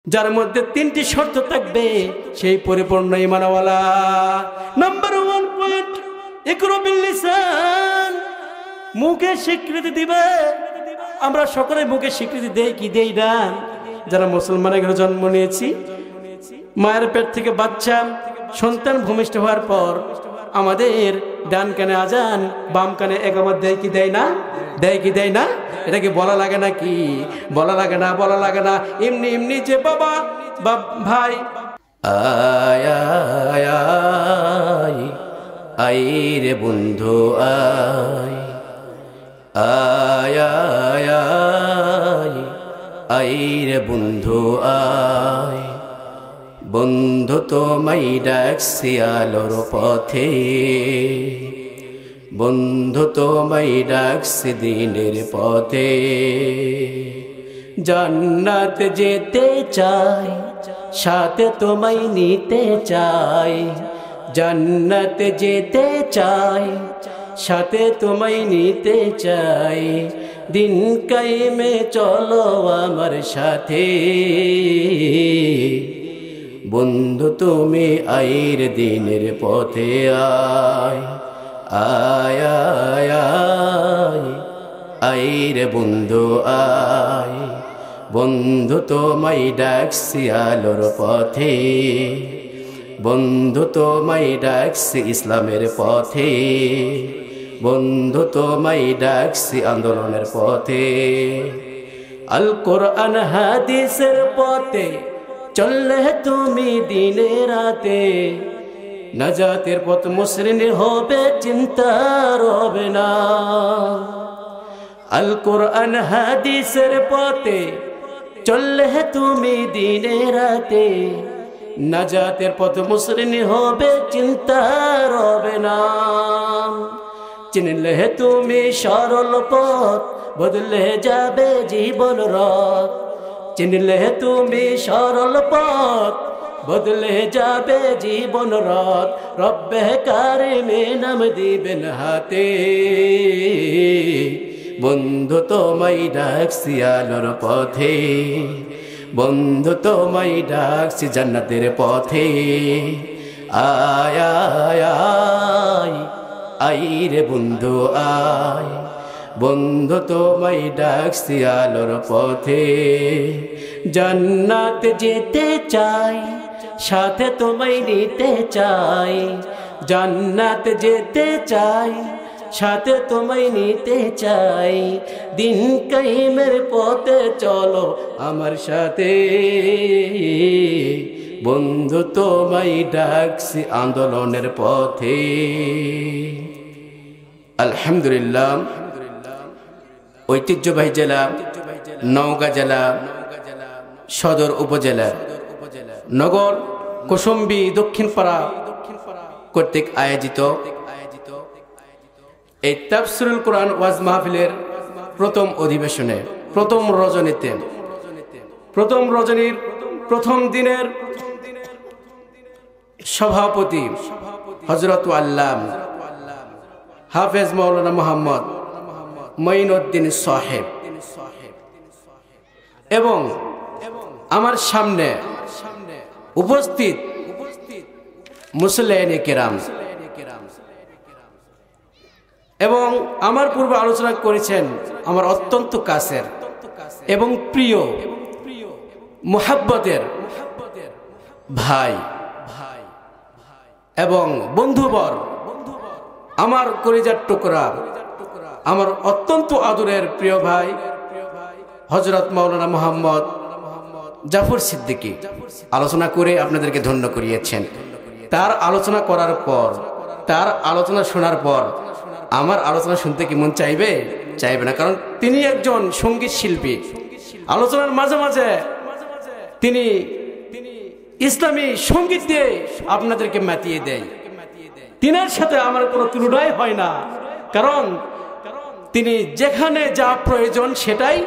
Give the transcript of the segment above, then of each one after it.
যার মধ্যে তিনটি শর্ত থাকবে সেই পরিপূর্ণ ঈমানওয়ালা। নাম্বার 1 পয়েন্ট, ইকরা বিল লিসান, মুখে স্বীকৃতি দিবে। আমরা সকলে মুখে স্বীকৃতি দেই কি দেই না? যারা মুসলমানের ঘরে জন্ম নিয়েছি, মায়ের পেট থেকে বাচ্চা সন্তান ভূমিষ্ঠ হওয়ার পর আমাদের ডান কানে আজান, বাম কানে ইকামত দেয় কি দেয় না? দেয় কি দেয় না? এটা কি বলা লাগে না? কি বলা লাগে না? বলা লাগে না। এমনি এমনি যে বাবা ভাই আয় আয় আয় আয় রে বন্ধু আয় আয় আয় আয় আয় রে বন্ধু আয়, বন্ধু তোমায় ডাকছি আলোর পথে, বন্ধু তোমায় ডাকছি দিনের পথে। জান্নাত যেতে চাই, সাথে তোমায় নিতে চাই। জান্নাত যেতে চাই, সাথে তোমায় নিতে চাই। দিন কায়েমে চলো আমার সাথে, বন্ধু তুমি আইর দিনের পথে আয় আয় আয় আয় আয় রে বন্ধু আয়, বন্ধু তোমায় ডাকছি আলোর পথে, বন্ধু তোমায় ডাকছি ইসলামের পথে, বন্ধু তোমায় ডাকছি আন্দোলনের পথে। আল কোরআন হাদিসের পথে চললে তুমি দিনে রাতে, নাজাতের পথ মসৃণ হবে, চিন্তা রবে না। আল কোরআন হাদিসের পথে চললে তুমি দিনে রাতে, নাজাতের পথ মসৃণ হবে, চিন্তা রবে না। চিনলে তুমি সরল পথ, বদলে যাবে জীবন রথ। চিনলে তুমি সরল পথ, বদলে যাবে জীবন রথ। রব্বে কারিমে নাম দিবেন হাতে, বন্ধু তোমায় ডাকছি আলোর পথে, বন্ধু তোমায় ডাকছি জান্নাতের পথে। আয় আয় আয় আয় রে বন্ধু আয়, বন্ধু তোমায় ডাকছি আলোর পথে। জান্নাত যেতে চাই, সাথে তোমায় নিতে চাই। জান্নাত যেতে চাই, সাথে তোমায় নিতে চাই। দিন কায়েমের পথে চলো আমার সাথে, বন্ধু তোমায় ডাকছি আন্দোলনের পথে। আলহামদুলিল্লাহ, ঐতিহ্যবাহী জেলা নওগাঁ জেলা সদর উপজেলা নগর কুসুম্বী দক্ষিণপাড়া কর্তৃক আয়োজিত এই তাফসীরুল কোরআন ওয়াজ মাহফিলের প্রথম অধিবেশনে, প্রথম রজনীতে, প্রথম রজনীর প্রথম দিনের সভাপতি হযরত আল্লামা হাফেজ মাওলানা মুহাম্মদ মঈনউদ্দিন সাহেব এবং আমার সামনে উপস্থিত মুসল্লিয়ানে কেরাম এবং আমার পূর্বে আলোচনা করেছেন আমার অত্যন্ত কাছের এবং প্রিয় মুহাব্বতের ভাই এবং বন্ধুবর, আমার কলিজার টুকরা, আমার অত্যন্ত আদরের প্রিয় ভাই হযরত মাওলানা মুহাম্মদ জাফর সিদ্দিকী আলোচনা করে আপনাদেরকে ধন্য করিয়েছেন। তার আলোচনা করার পর, তার আলোচনা শোনার পর আমার আলোচনা শুনতে কি মন চাইবে? চাইবে না, কারণ তিনি একজন সঙ্গীত শিল্পী। আলোচনার মাঝে মাঝে তিনি ইসলামী সঙ্গীত দিয়ে আপনাদেরকে মাতিয়ে দেয়। তিনার সাথে আমার কোনো তুলনাই হয় না, কারণ তিনি যেখানে যা প্রয়োজন সেটাই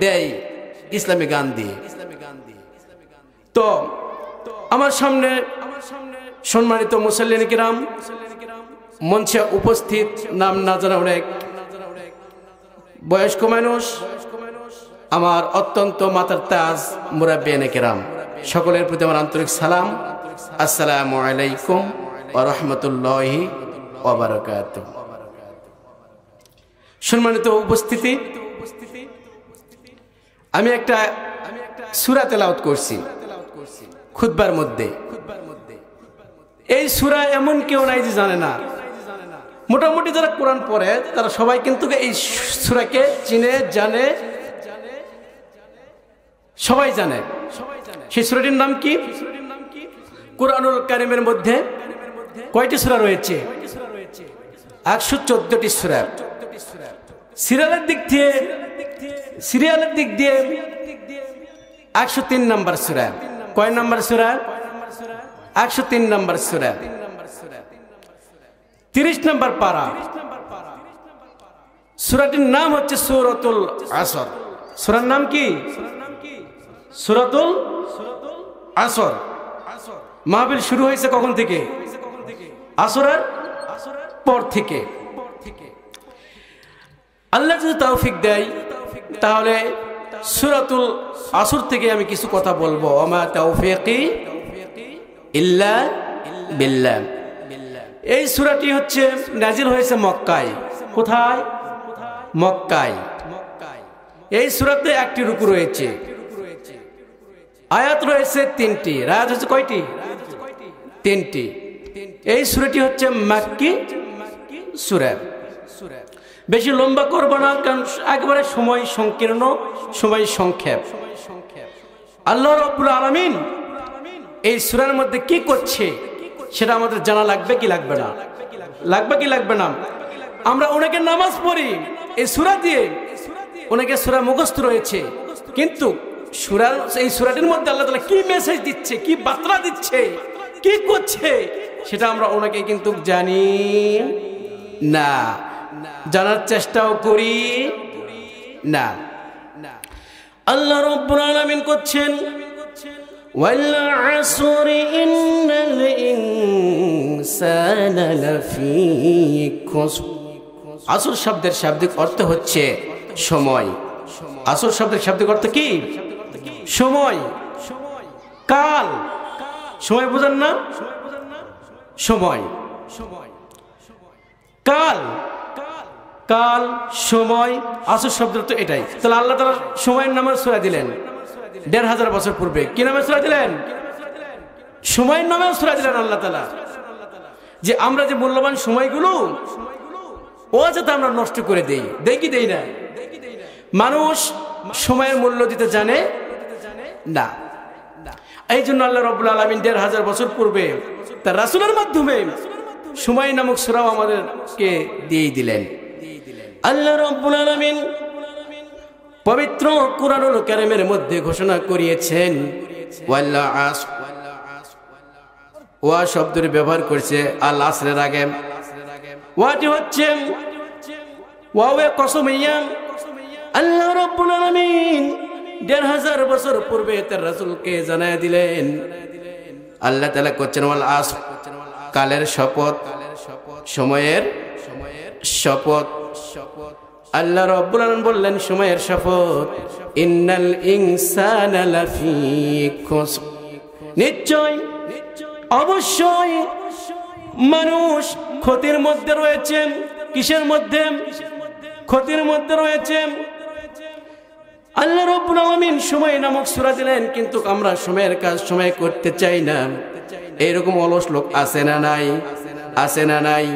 দেয় ইসলামী গান দিয়ে। তো আমার সামনে সম্মানিত মুসল্লিয়ানে কিরাম, মঞ্চে উপস্থিত নাম না জানা অনেক বয়স্ক মানুষ, আমার অত্যন্ত মাতার তাজ মুরাব্বিয়ানে কেরাম, সকলের প্রতি আমার আন্তরিক সালাম। আসসালামু আলাইকুম ওয়া রাহমাতুল্লাহি ওয়া বারাকাতুহু। সম্মানিত উপস্থিতি, আমি একটা সূরা তেলাওয়াত করছি খুতবার মধ্যে। এই সূরা এমন কেউ নাই যে জানে না। মোটামুটি যারা কোরআন পড়ে তারা সবাই কিন্তু এই সূরাকে চিনে, জানে, সবাই জানে। সেই সূরাটির নাম কি? কুরআনুল কারীমের মধ্যে কয়টি সূরা রয়েছে? 114টি সূরা। সিরিয়ালের দিক দিয়ে 103 নম্বর সূরা। কয় নম্বর সূরা? 103 নম্বর সূরা। 30 নম্বর পারা। সূরাটির নাম হচ্ছে সূরাতুল আসর। সূরার নাম কি? সূরাতুল আসর। মাহফিল শুরু হয়েছে কখন থেকে? আসরের পর থেকে। আল্লাহ যদি তৌফিক দেয় তাহলে সূরাতুল আসর থেকে আমি কিছু কথা বলবো। ওমা তাওফীকি ইল্লা বিল্লাহ। এই সূরাটি হচ্ছে নাজিল হয়েছে মক্কায়। কোথায়? মক্কায়। এই সূরাতে একটি রুকু রয়েছে, আয়াত রয়েছে 3টি। আয়াত হচ্ছে কয়টি? 3টি। এই সূরাটি হচ্ছে মাক্কি সূরা। বেশি লম্বা করব না, কারণ একেবারে সময় সংকীর্ণ, সময় সংক্ষেপ। আল্লাহ রাব্বুল আলামিন এই সূরার মধ্যে কি করছে সেটা আমাদের জানা লাগবে কি লাগবে না? লাগবে কি লাগবে না? আমরা অনেকে নামাজ পড়ি এই সূরা দিয়ে, অনেকে সূরা মুখস্থ রয়েছে, কিন্তু এই সূরাটির মধ্যে আল্লাহ তাআলা কি মেসেজ দিচ্ছে, কি বার্তা দিচ্ছে, কি করছে সেটা আমরা অনেকে কিন্তু জানি না, জানার চেষ্টাও করি না। আল্লাহ রাব্বুল আলামিন করছেন ওয়াল আসরি ইন্নাল ইনসানা লাফি খুসর। আসর শব্দের শাব্দিক অর্থ হচ্ছে সময়। আসর শব্দের শাব্দিক অর্থ কি? সময়, কাল। সময় বুঝেন না? সময়, কাল, কাল, সময়, আসর শব্দ তো এটাই। তাহলে আল্লাহ তাআলা সময়ের নামে সূরা দিলেন ১৫০০ বছর পূর্বে। কি নামে সূরা দিলেন? সময়ের নামে সূরা দিলেন আল্লাহ তাআলা, যে আমরা যে মূল্যবান সময়গুলো ও যাতে আমরা নষ্ট করে দেই। দেই কি দেই না? মানুষ সময়ের মূল্য দিতে জানে না। এই জন্য আল্লাহ রাব্বুল আলামিন ১৫০০ বছর পূর্বে তার রাসূলের মাধ্যমে সময় নামক সূরা আমাদেরকে দিয়ে দিলেন। আল্লাহ রাব্বুল আলামিন পবিত্র কুরআনুল কারীমের মধ্যে ঘোষণা করিয়েছেন ওয়াল আসর। ওয়া শব্দের ব্যবহার করেছে আল আসরের আগে। ওয়াটি হচ্ছে ওয়াওয়ে কসমিয়া। আল্লাহ রাব্বুল আলামিন ১৫০০ বছর পূর্বে তার রাসূলকে জানায় দিলেন। আল্লাহ তাআলা করছেন ওয়াল আসর, কালের শপথ, সময়ের শপথ। আল্লাহ রাব্বুল আলামিন বললেন সময়ের শপথ, ইন্নাল ইনসানা লাফি খুসর। নিশ্চয়, অবশ্যই মানুষ ক্ষতির মধ্যে রয়েছে। কিসের মধ্যে? ক্ষতির মধ্যে রয়েছে। আল্লাহ রাব্বুল আলামিন সময় নামক সূরা দিলেন, কিন্তু আমরা সময়ের কাজ সময় করতে চাই না। এইরকম অলস লোক আছে না নাই? আছে না নাই?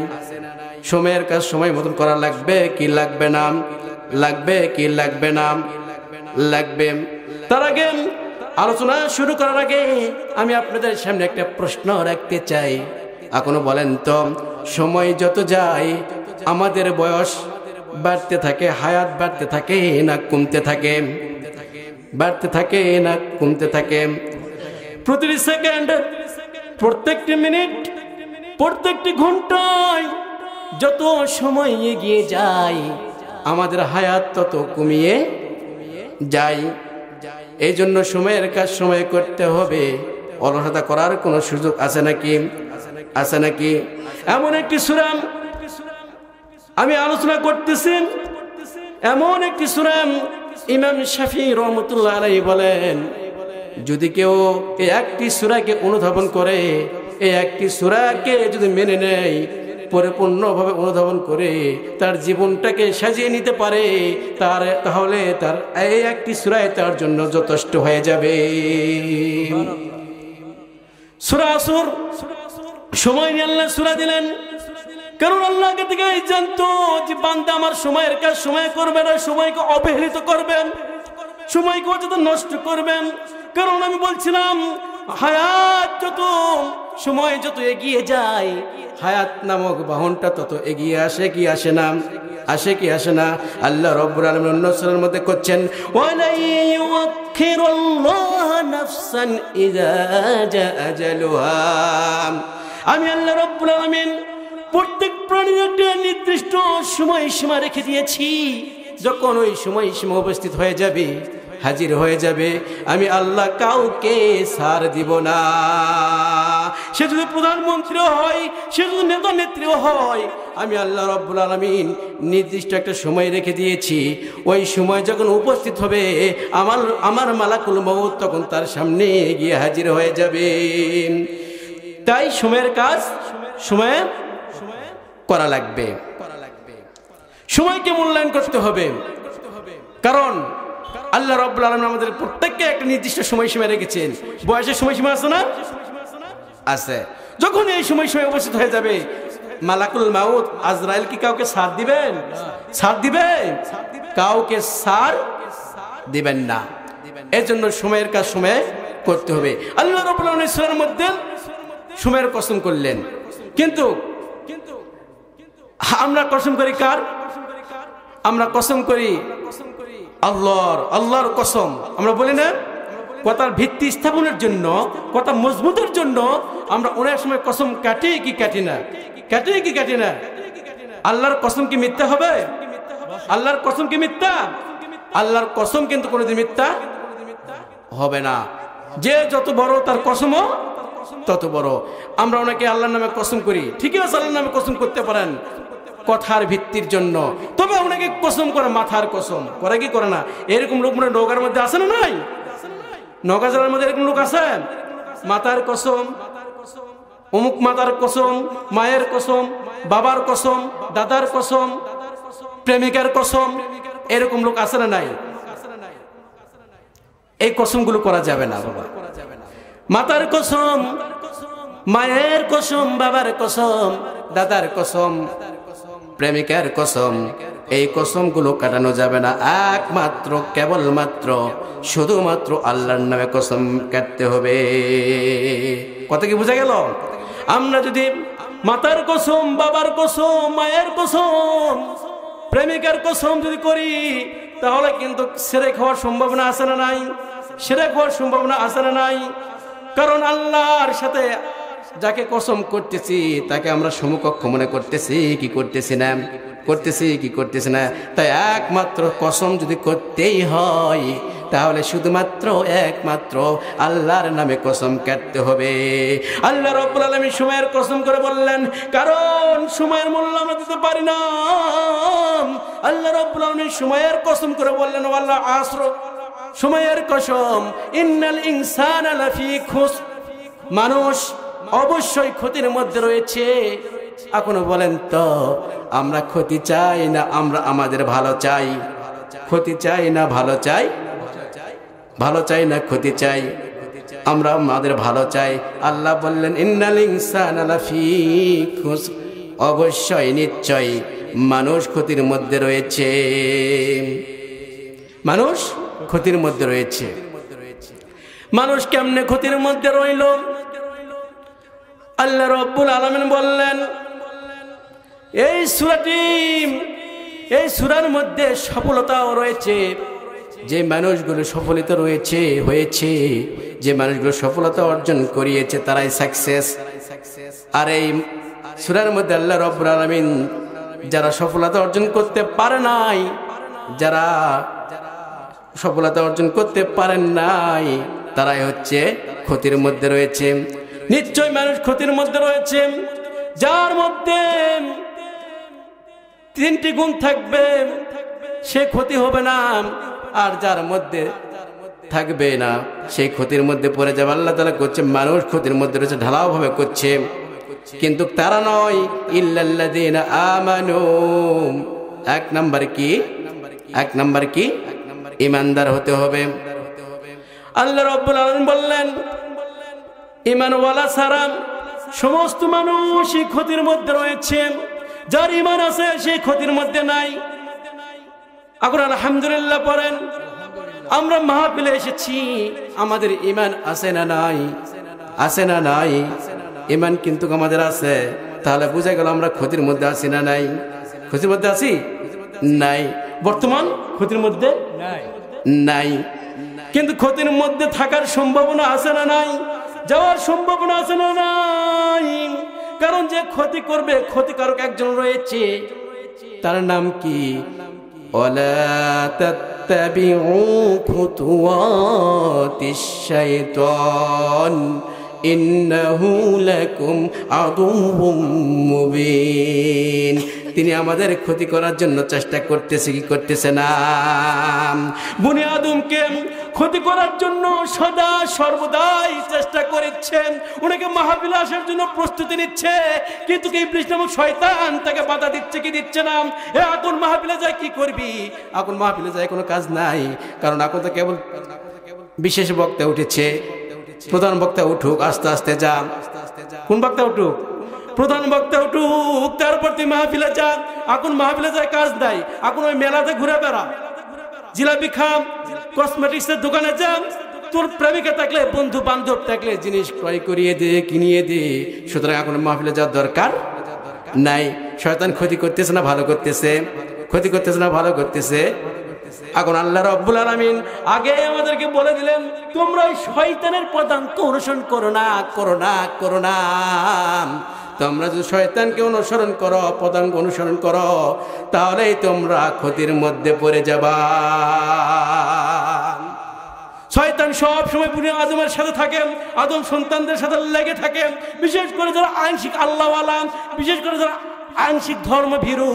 সময়ের কাজ সময় মতন করা লাগবে কি লাগবে না? লাগবে কি লাগবে না? লাগবে। তার আগে, আলোচনা শুরু করার আগে আমি আপনাদের সামনে একটা প্রশ্ন রাখতে চাই। এখনো বলেন তো, সময় যত যায় আমাদের বয়স বাড়তে থাকে, হায়াত বাড়তে থাকে না কমতে থাকে? বাড়তে থাকে না কমতে থাকে? প্রতিটি সেকেন্ড, প্রত্যেকটি মিনিট, প্রত্যেকটি ঘন্টায় যত সময় এগিয়ে যায় আমাদের হায়াত তত কমিয়ে যায়। এই জন্য সময়ের কাজ সময় করতে হবে। অলসতা করার কোনো সুযোগ আছে নাকি? আছে নাকি? এমন একটি সূরা আমি আলোচনা করতেছি, এমন একটি সূরা ইমাম শাফি রহমতুল্লাহ আলাইহি বলেন, যদি কেউ এই একটি সূরাকে অনুধাবন করে, এই একটি সূরাকে যদি মেনে নেয়, পরিপূর্ণভাবে অনুধাবন করে তার জীবনটাকে সাজিয়ে নিতে পারে, তাহলে তার এই একটি সূরাই তার জন্য যথেষ্ট হয়ে যাবে। সূরা আসর সময় নিয়ে আল্লাহ সূরা দিলেন, কারণ আল্লাহ আগে থেকে জানতো যে বান্দা আমার সময়ের কাজ সময় করবে না, সময়কে অবহেলিত করবেন, সময়কে অযথা নষ্ট করবেন। কারণ আমি বলছিলাম হায়াত যত সময় যত এগিয়ে যায়, হায়াত নামক বাহনটা তত এগিয়ে আসে কি আসে না, আসে কি আসে না। আল্লাহ রাব্বুল আলামিন অন্য সূরার মধ্যে করছেন, ওয়ালা ইউআখিরুল্লাহু নাফসান ইযা জা আজালুহা। আমি আল্লাহ রাব্বুল আলামিন প্রত্যেক প্রাণীর একটা নির্দিষ্ট সময়সীমা রেখে দিয়েছি। যখন ওই সময়সীমা উপস্থিত হয়ে যাবে, হাজির হয়ে যাবে, আমি আল্লাহ কাউকে ছাড় দিব না। সে যদি প্রধানমন্ত্রী হয়, সে যদি নেতা নেত্রীও হয়, আমি আল্লাহ রাব্বুল আলামিন নির্দিষ্ট একটা সময় রেখে দিয়েছি। ওই সময় যখন উপস্থিত হবে, আমার মালাকুল মউত তখন তার সামনে গিয়ে হাজির হয়ে যাবে। তাই সময়ের কাজ সময়ে করা লাগবে, সময়কে মূল্যায়ন করতে হবে। কারণ আল্লাহ রাব্বুল আলামিন আমাদের প্রত্যেককে একটা নির্দিষ্ট সময়সীমা রেখেছেন। বয়সের সময়সীমা আছে না? আছে। যখন এই সময়সীমা উপস্থিত হয়ে যাবে, মালাকুল মাউত আজরাইল কি কাউকে ছাড় দিবেন? ছাড় দিবে? কাউকে ছাড় দিবেন না। এর জন্য সময়ের কাজ সময়ে করতে হবে। আল্লাহ রাব্বুল আলামিন সূরার মধ্যে সময়ের কসম করলেন, কিন্তু আমরা কসম করি কার? আমরা কসম করি আল্লাহর কসম। আমরা বলি না, কথার ভিত্তি স্থাপনের জন্য, কথা মজবুতের জন্য আমরা অনেক সময় কসম কাটি কি কাটি না, কাটি কি কাটি না। আল্লাহর কসম কি মিথ্যা হবে? আল্লাহর কসম কি মিথ্যা? আল্লাহর কসম কিন্তু কোনোদিন মিথ্যা হবে না। যে যত বড় তার কসমও তত বড়। আমরা অনেকে আল্লাহর নামে কসম করি, ঠিকই আছে, আল্লাহর নামে কসম করতে পারেন কথার ভিত্তির জন্য। তবে অনেকে কসম করে মাথার কসম করে কি করে না। এরকম লোক মানে নওগাঁর মধ্যে আছে না নাই? নওগাঁ জেলার মধ্যে এরকম লোক আছে, মাথার কসম, অমুক মাতার কসম, মায়ের কসম, বাবার কসম, দাদার কসম, প্রেমিকার কসম, এরকম লোক আছে না নাই? এই কসমগুলো করা যাবে না বাবা। মাতার কসম, মায়ের কসম, বাবার কসম, দাদার কসম, প্রেমিকার কসম, এই কসমগুলো কাটানো যাবে না। একমাত্র কেবলমাত্র শুধুমাত্র আল্লাহর নামে কসম কাটতে হবে। কথা কি বোঝা গেল? আমরা যদি মাতার কসম, বাবার কসম, মায়ের কসম, প্রেমিকার কসম যদি করি, তাহলে কিন্তু শিরক হওয়ার সম্ভাবনা আছে না নাই? শিরক হওয়ার সম্ভাবনা আছে না নাই? কারণ আল্লাহর সাথে যাকে কসম করতেছি তাকে আমরা সমকক্ষ মনে করতেছি কি করতেছি না, করতেছি কি করতেছি না। তাই একমাত্র কসম যদি করতেই হয়, তাহলে শুধুমাত্র একমাত্র আল্লাহর নামে কসম কাটতে হবে। আল্লাহ রাব্বুল আলামিন সময়ের কসম করে বললেন, কারণ সময়ের মূল্য আমরা দিতে পারি না। আল্লাহ রাব্বুল আলামিন সময়ের কসম করে বললেন, ওয়াল আসর, সময়ের কসম, ইন্নাল ইনসানা লাফি খুসর, মানুষ অবশ্যই ক্ষতির মধ্যে রয়েছে। এখনো বলেন তো, আমরা ক্ষতি চাই না আমরা আমাদের ভালো চাই? ক্ষতি চাই না ভালো চাই? ভালো চাই না ক্ষতি চাই? আমরা আমাদের ভালো চাই। আল্লাহ বললেন, ইন্নাল ইনসানা লাফি খুসর, অবশ্যই নিশ্চয় মানুষ ক্ষতির মধ্যে রয়েছে। মানুষ ক্ষতির মধ্যে রয়েছে। মানুষ কেমনে ক্ষতির মধ্যে রইল? আল্লাহ রাব্বুল আলামিন বললেন, এই সূরাটি, এই সূরার মধ্যে সফলতাও রয়েছে। যে মানুষগুলো সফলিত হয়েছে, যে মানুষগুলো সফলতা অর্জন করিয়েছে তারাই সাকসেস। আর এই সূরার মধ্যে আল্লাহ রাব্বুল আলামিন যারা সফলতা অর্জন করতে পারে নাই, যারা সফলতা অর্জন করতে পারেন নাই, তারাই হচ্ছে ক্ষতির মধ্যে রয়েছে। নিশ্চয় মানুষ ক্ষতির মধ্যে রয়েছে, যার মধ্যে তিনটি গুণ থাকবে সে ক্ষতি হবে না। আর যার মধ্যে থাকবে না সেই ক্ষতির মধ্যে পড়ে যাবে। আল্লাহ তাআলা করছে মানুষ ক্ষতির মধ্যে রয়েছে, ঢালাও ভাবে করছে, কিন্তু তারা নয়। ইল্লাল্লাযীনা আমানু, এক নাম্বার কি ঈমানদার হতে হবে। আল্লাহ রাব্বুল আলামিন বললেন ঈমানওয়ালা ছাড়া সমস্ত মানুষই ক্ষতির মধ্যে রয়েছে, যার ঈমান আছে সেই ক্ষতির মধ্যে নাই। এখন আলহামদুলিল্লাহ পড়েন, আমরা মাহফিলে এসেছি, আমাদের ঈমান আছে না নাই? আছে না নাই? ঈমান কিন্তু আমাদের আছে, তাহলে বোঝা গেল আমরা ক্ষতির মধ্যে আছি না নাই? ক্ষতির মধ্যে আছি নাই? বর্তমান ক্ষতির মধ্যে নাই, কিন্তু ক্ষতির মধ্যে থাকার সম্ভাবনা আছে না নাই? যাওয়ার সম্ভাবনা আছে না নাই? কারণ যে ক্ষতি করবে, ক্ষতিকারক একজন রয়েছে, তার নাম কি? ওয়ালা তাত্তাবিউ খুতুওয়াতিশ শাইতান ইন্নাহু লাকুম আদুউম মুবিন। তিনি আমাদের ক্ষতি করার জন্য চেষ্টা করতেছে কি করতেছে না? বনি আদমকে ক্ষতি করার জন্য সদা সর্বদাই চেষ্টা করেছেন, ওনাকে মাহফিলে আসার জন্য প্রস্তুতি নিচ্ছে, কিন্তু ইবলিস নামক শয়তান তাকে বাধা দিচ্ছে কি দিচ্ছে না? এখন মাহফিলে যায় কি করবি? এখন মাহফিলে যায় কোনো কাজ নাই, কারণ এখন তো কেবল বিশেষ বক্তা উঠেছে, প্রধান বক্তা উঠুক, আস্তে আস্তে যা। কোন বক্তা উঠুক? প্রধান বক্তা উঠুক, তারপর তুই মাহফিলে যা। এখন মাহফিলে যায় কাজ নাই, এখন ওই মেলাতে ঘুরে বেড়া, জিলাপি খাম, কসমেটিক্সের দোকানে যা, তোর প্রেমিকা থাকলে, বন্ধু বান্ধব থাকলে জিনিস ক্রয় করিয়ে দে, কিনিয়ে দে। সুতরাং এখন মাহফিলে যাওয়ার দরকার নাই। শয়তান ক্ষতি করতেছে না ভালো করতেছে? ক্ষতি করতেছে না ভালো করতেছে? এখন আল্লাহ রাব্বুল আলামিন আগে আমাদেরকে বলে দিলেন, তোমরা ওই শয়তানের পদাঙ্ক অনুসরণ করো না, করো না, করো না। তোমরা যদি শয়তানকে অনুসরণ করো, পদাঙ্ক অনুসরণ করো, তাহলেই তোমরা ক্ষতির মধ্যে পড়ে যাবা। শয়তান সব সময় বনি আদমের সাথে থাকে, আদম সন্তানদের সাথে লেগে থাকে, বিশেষ করে যারা আংশিক আল্লাহওয়ালা, বিশেষ করে যারা আংশিক ধর্মভীরু,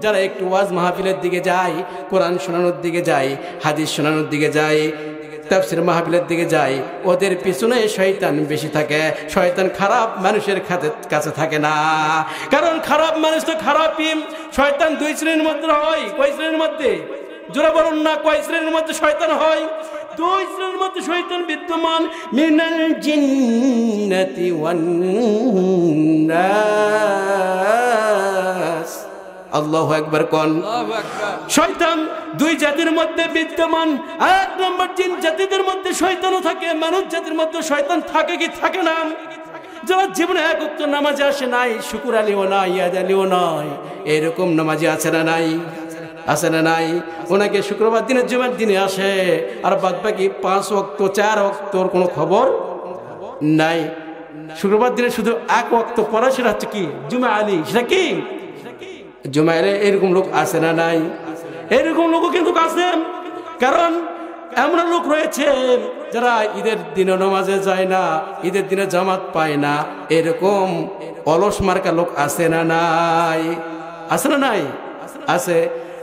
যারা একটু ওয়াজ মাহফিলের দিকে যায়, কোরআন শোনানোর দিকে যায়, হাদিস শোনানোর দিকে যায়, তাফসীর মাহফিলের দিকে যায়, ওদের পিছনে শয়তান বেশি থাকে। শয়তান খারাপ মানুষের কাছে থাকে না, কারণ খারাপ মানুষ তো খারাপই। শয়তান দুই শ্রেণীর মধ্যে হয়। কয় শ্রেণীর মধ্যে? জোরে বলুন না, কয় শ্রেণীর মধ্যে শয়তান হয়? দুই শ্রেণীর মধ্যে শয়তান বিদ্যমান, মিনাল জিন্নাতি ওয়ান নাস। আল্লাহু আকবার কোন। শয়তান দুই জাতির মধ্যে বিদ্যমান। এক নম্বর জিন জাতিদের মধ্যে শয়তানও থাকে, মানুষ জাতির মধ্যে শয়তান থাকে কি থাকে না? যারা জীবনে এক ওয়াক্ত নামাজে আসে নাই, শুকুর আলীও নাই, ইয়াদ আলীও নাই, এরকম নামাজি আছে না নাই? আছে না নাই? ওনাকে শুক্রবার দিনে জুমার দিনে আসে, আর বাদ বাকি 5 ওয়াক্ত 4 ওয়াক্তর কোনো খবর নাই। শুক্রবার দিনে শুধু এক ওয়াক্ত পড়া, সেটা হচ্ছে কি? জুমা আলী। সেটা কি? জুমা আলী। এরকম লোক আছে না নাই? এরকম লোকও কিন্তু আছে, কারণ এমন লোক রয়েছে যারা ঈদের দিনে নামাজে যায় না, ঈদের দিনে জামাত পায় না, এরকম অলস মার্কা লোক আছে না নাই? আছে না নাই? আছে।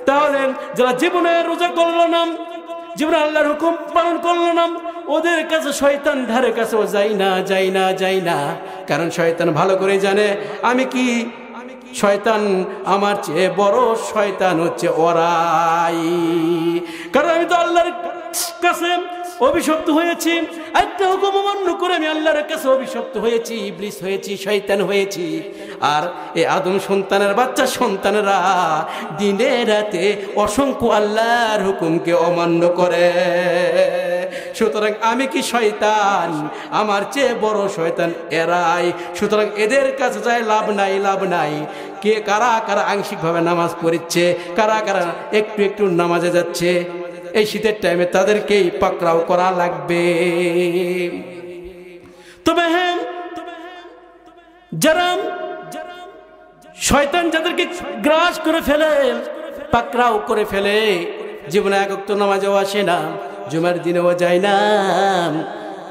তাহলে যারা জীবনে রোজা করলো না, জীবনে আল্লাহর হুকুম পালন করলো না, ওদের কাছে শয়তান ধারে কাছেও যায় না, যায় না, যায় না। কারণ শয়তান ভালো করে জানে আমি কি, শয়তান আমার চেয়ে বড় শয়তান হচ্ছে ওরাই। কারণ আমি তো আল্লাহর কাছে অভিশপ্ত হয়েছি, একটা হুকুম অমান্য করে আমি আল্লাহর কাছে অভিশপ্ত হয়েছি, ইবলিস হয়েছি, শয়তান হয়েছি। আর এই আদম সন্তানের বাচ্চা সন্তানেরা দিনে রাতে অসংখ্য আল্লাহর হুকুমকে অমান্য করে। সুতরাং আমি কি শয়তান? আমার চেয়ে বড় শয়তান এরাই। সুতরাং এদের কাছে যায় লাভ নাই, লাভ নাই। কে কারা কারা আংশিকভাবে নামাজ পড়ছে, কারা কারা একটু একটু নামাজে যাচ্ছে, এই শীতের টাইমে তাদেরকেই পাকড়াও করা লাগবে। তবে হ্যাঁ, যারা শয়তান যাদেরকে গ্রাস করে ফেলে, পাকড়াও করে ফেলে, জীবনে এক ওয়াক্ত নামাজেও আসে না, জুমার দিনেও যায় না,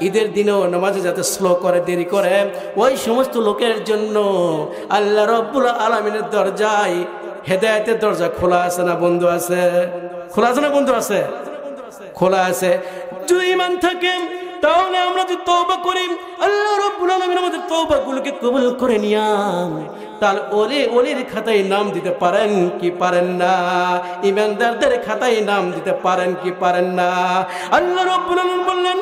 ঈদের দিনেও নামাজে যাতে স্লো করে, দেরি করে, ওই সমস্ত লোকের জন্য আল্লাহ রাব্বুল আলামিনের দরজায় হেদায়েতের দরজা খোলা আছে না বন্ধ আছে? খোলা আছে না বন্ধ আছে? খোলা আছে। যদি ঈমান থাকে তাহলে আমরা যদি তওবা করি, আল্লাহ রাব্বুল আলামিন আমাদের তওবাগুলোকে কবুল করে নিয়াম, তাহলে ওলির খাতায় নাম দিতে পারেন কি পারেন না? ঈমানদারদের খাতায় নাম দিতে পারেন কি পারেন না? আল্লাহ রাব্বুল আলামিন বললেন,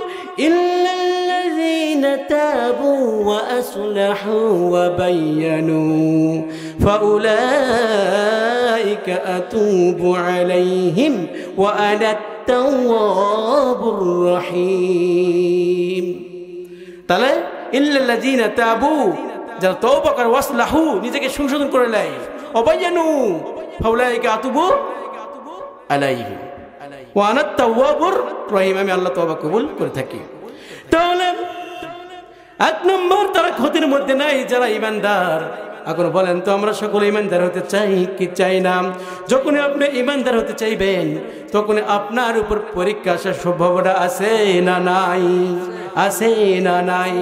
ইল্লাল্লাযীনা তাবু ওয়া আসলাহু ওয়া বায়্যানু ফাউলাইকা আতুবু আলাইহিম ওয়া আনা তাওয়াবুর রহিম। তাহলে ইল্লাল্লাযীনা তাবু, যারা তওবা করে, ওয়াসলাহু, নিজেকে সংশোধন করে নেয়, ওয়াবায়্যানু ফাউলাইকা আতুবু আলাইহিম ওয়া আনা তাওয়াবুর রহিম, আমি আল্লাহ তওবা কবুল করে থাকি। তাহলে এক নম্বর, তারা ক্ষতির মধ্যে নাই যারা ঈমানদার। এখন বলেন তো, আমরা সকলে ঈমানদার হতে চাই কি চাই না? যখন আপনি ঈমানদার হতে চাইবেন তখন আপনার উপর পরীক্ষা আসার সম্ভাবনা আছে না নাই? আছে না নাই?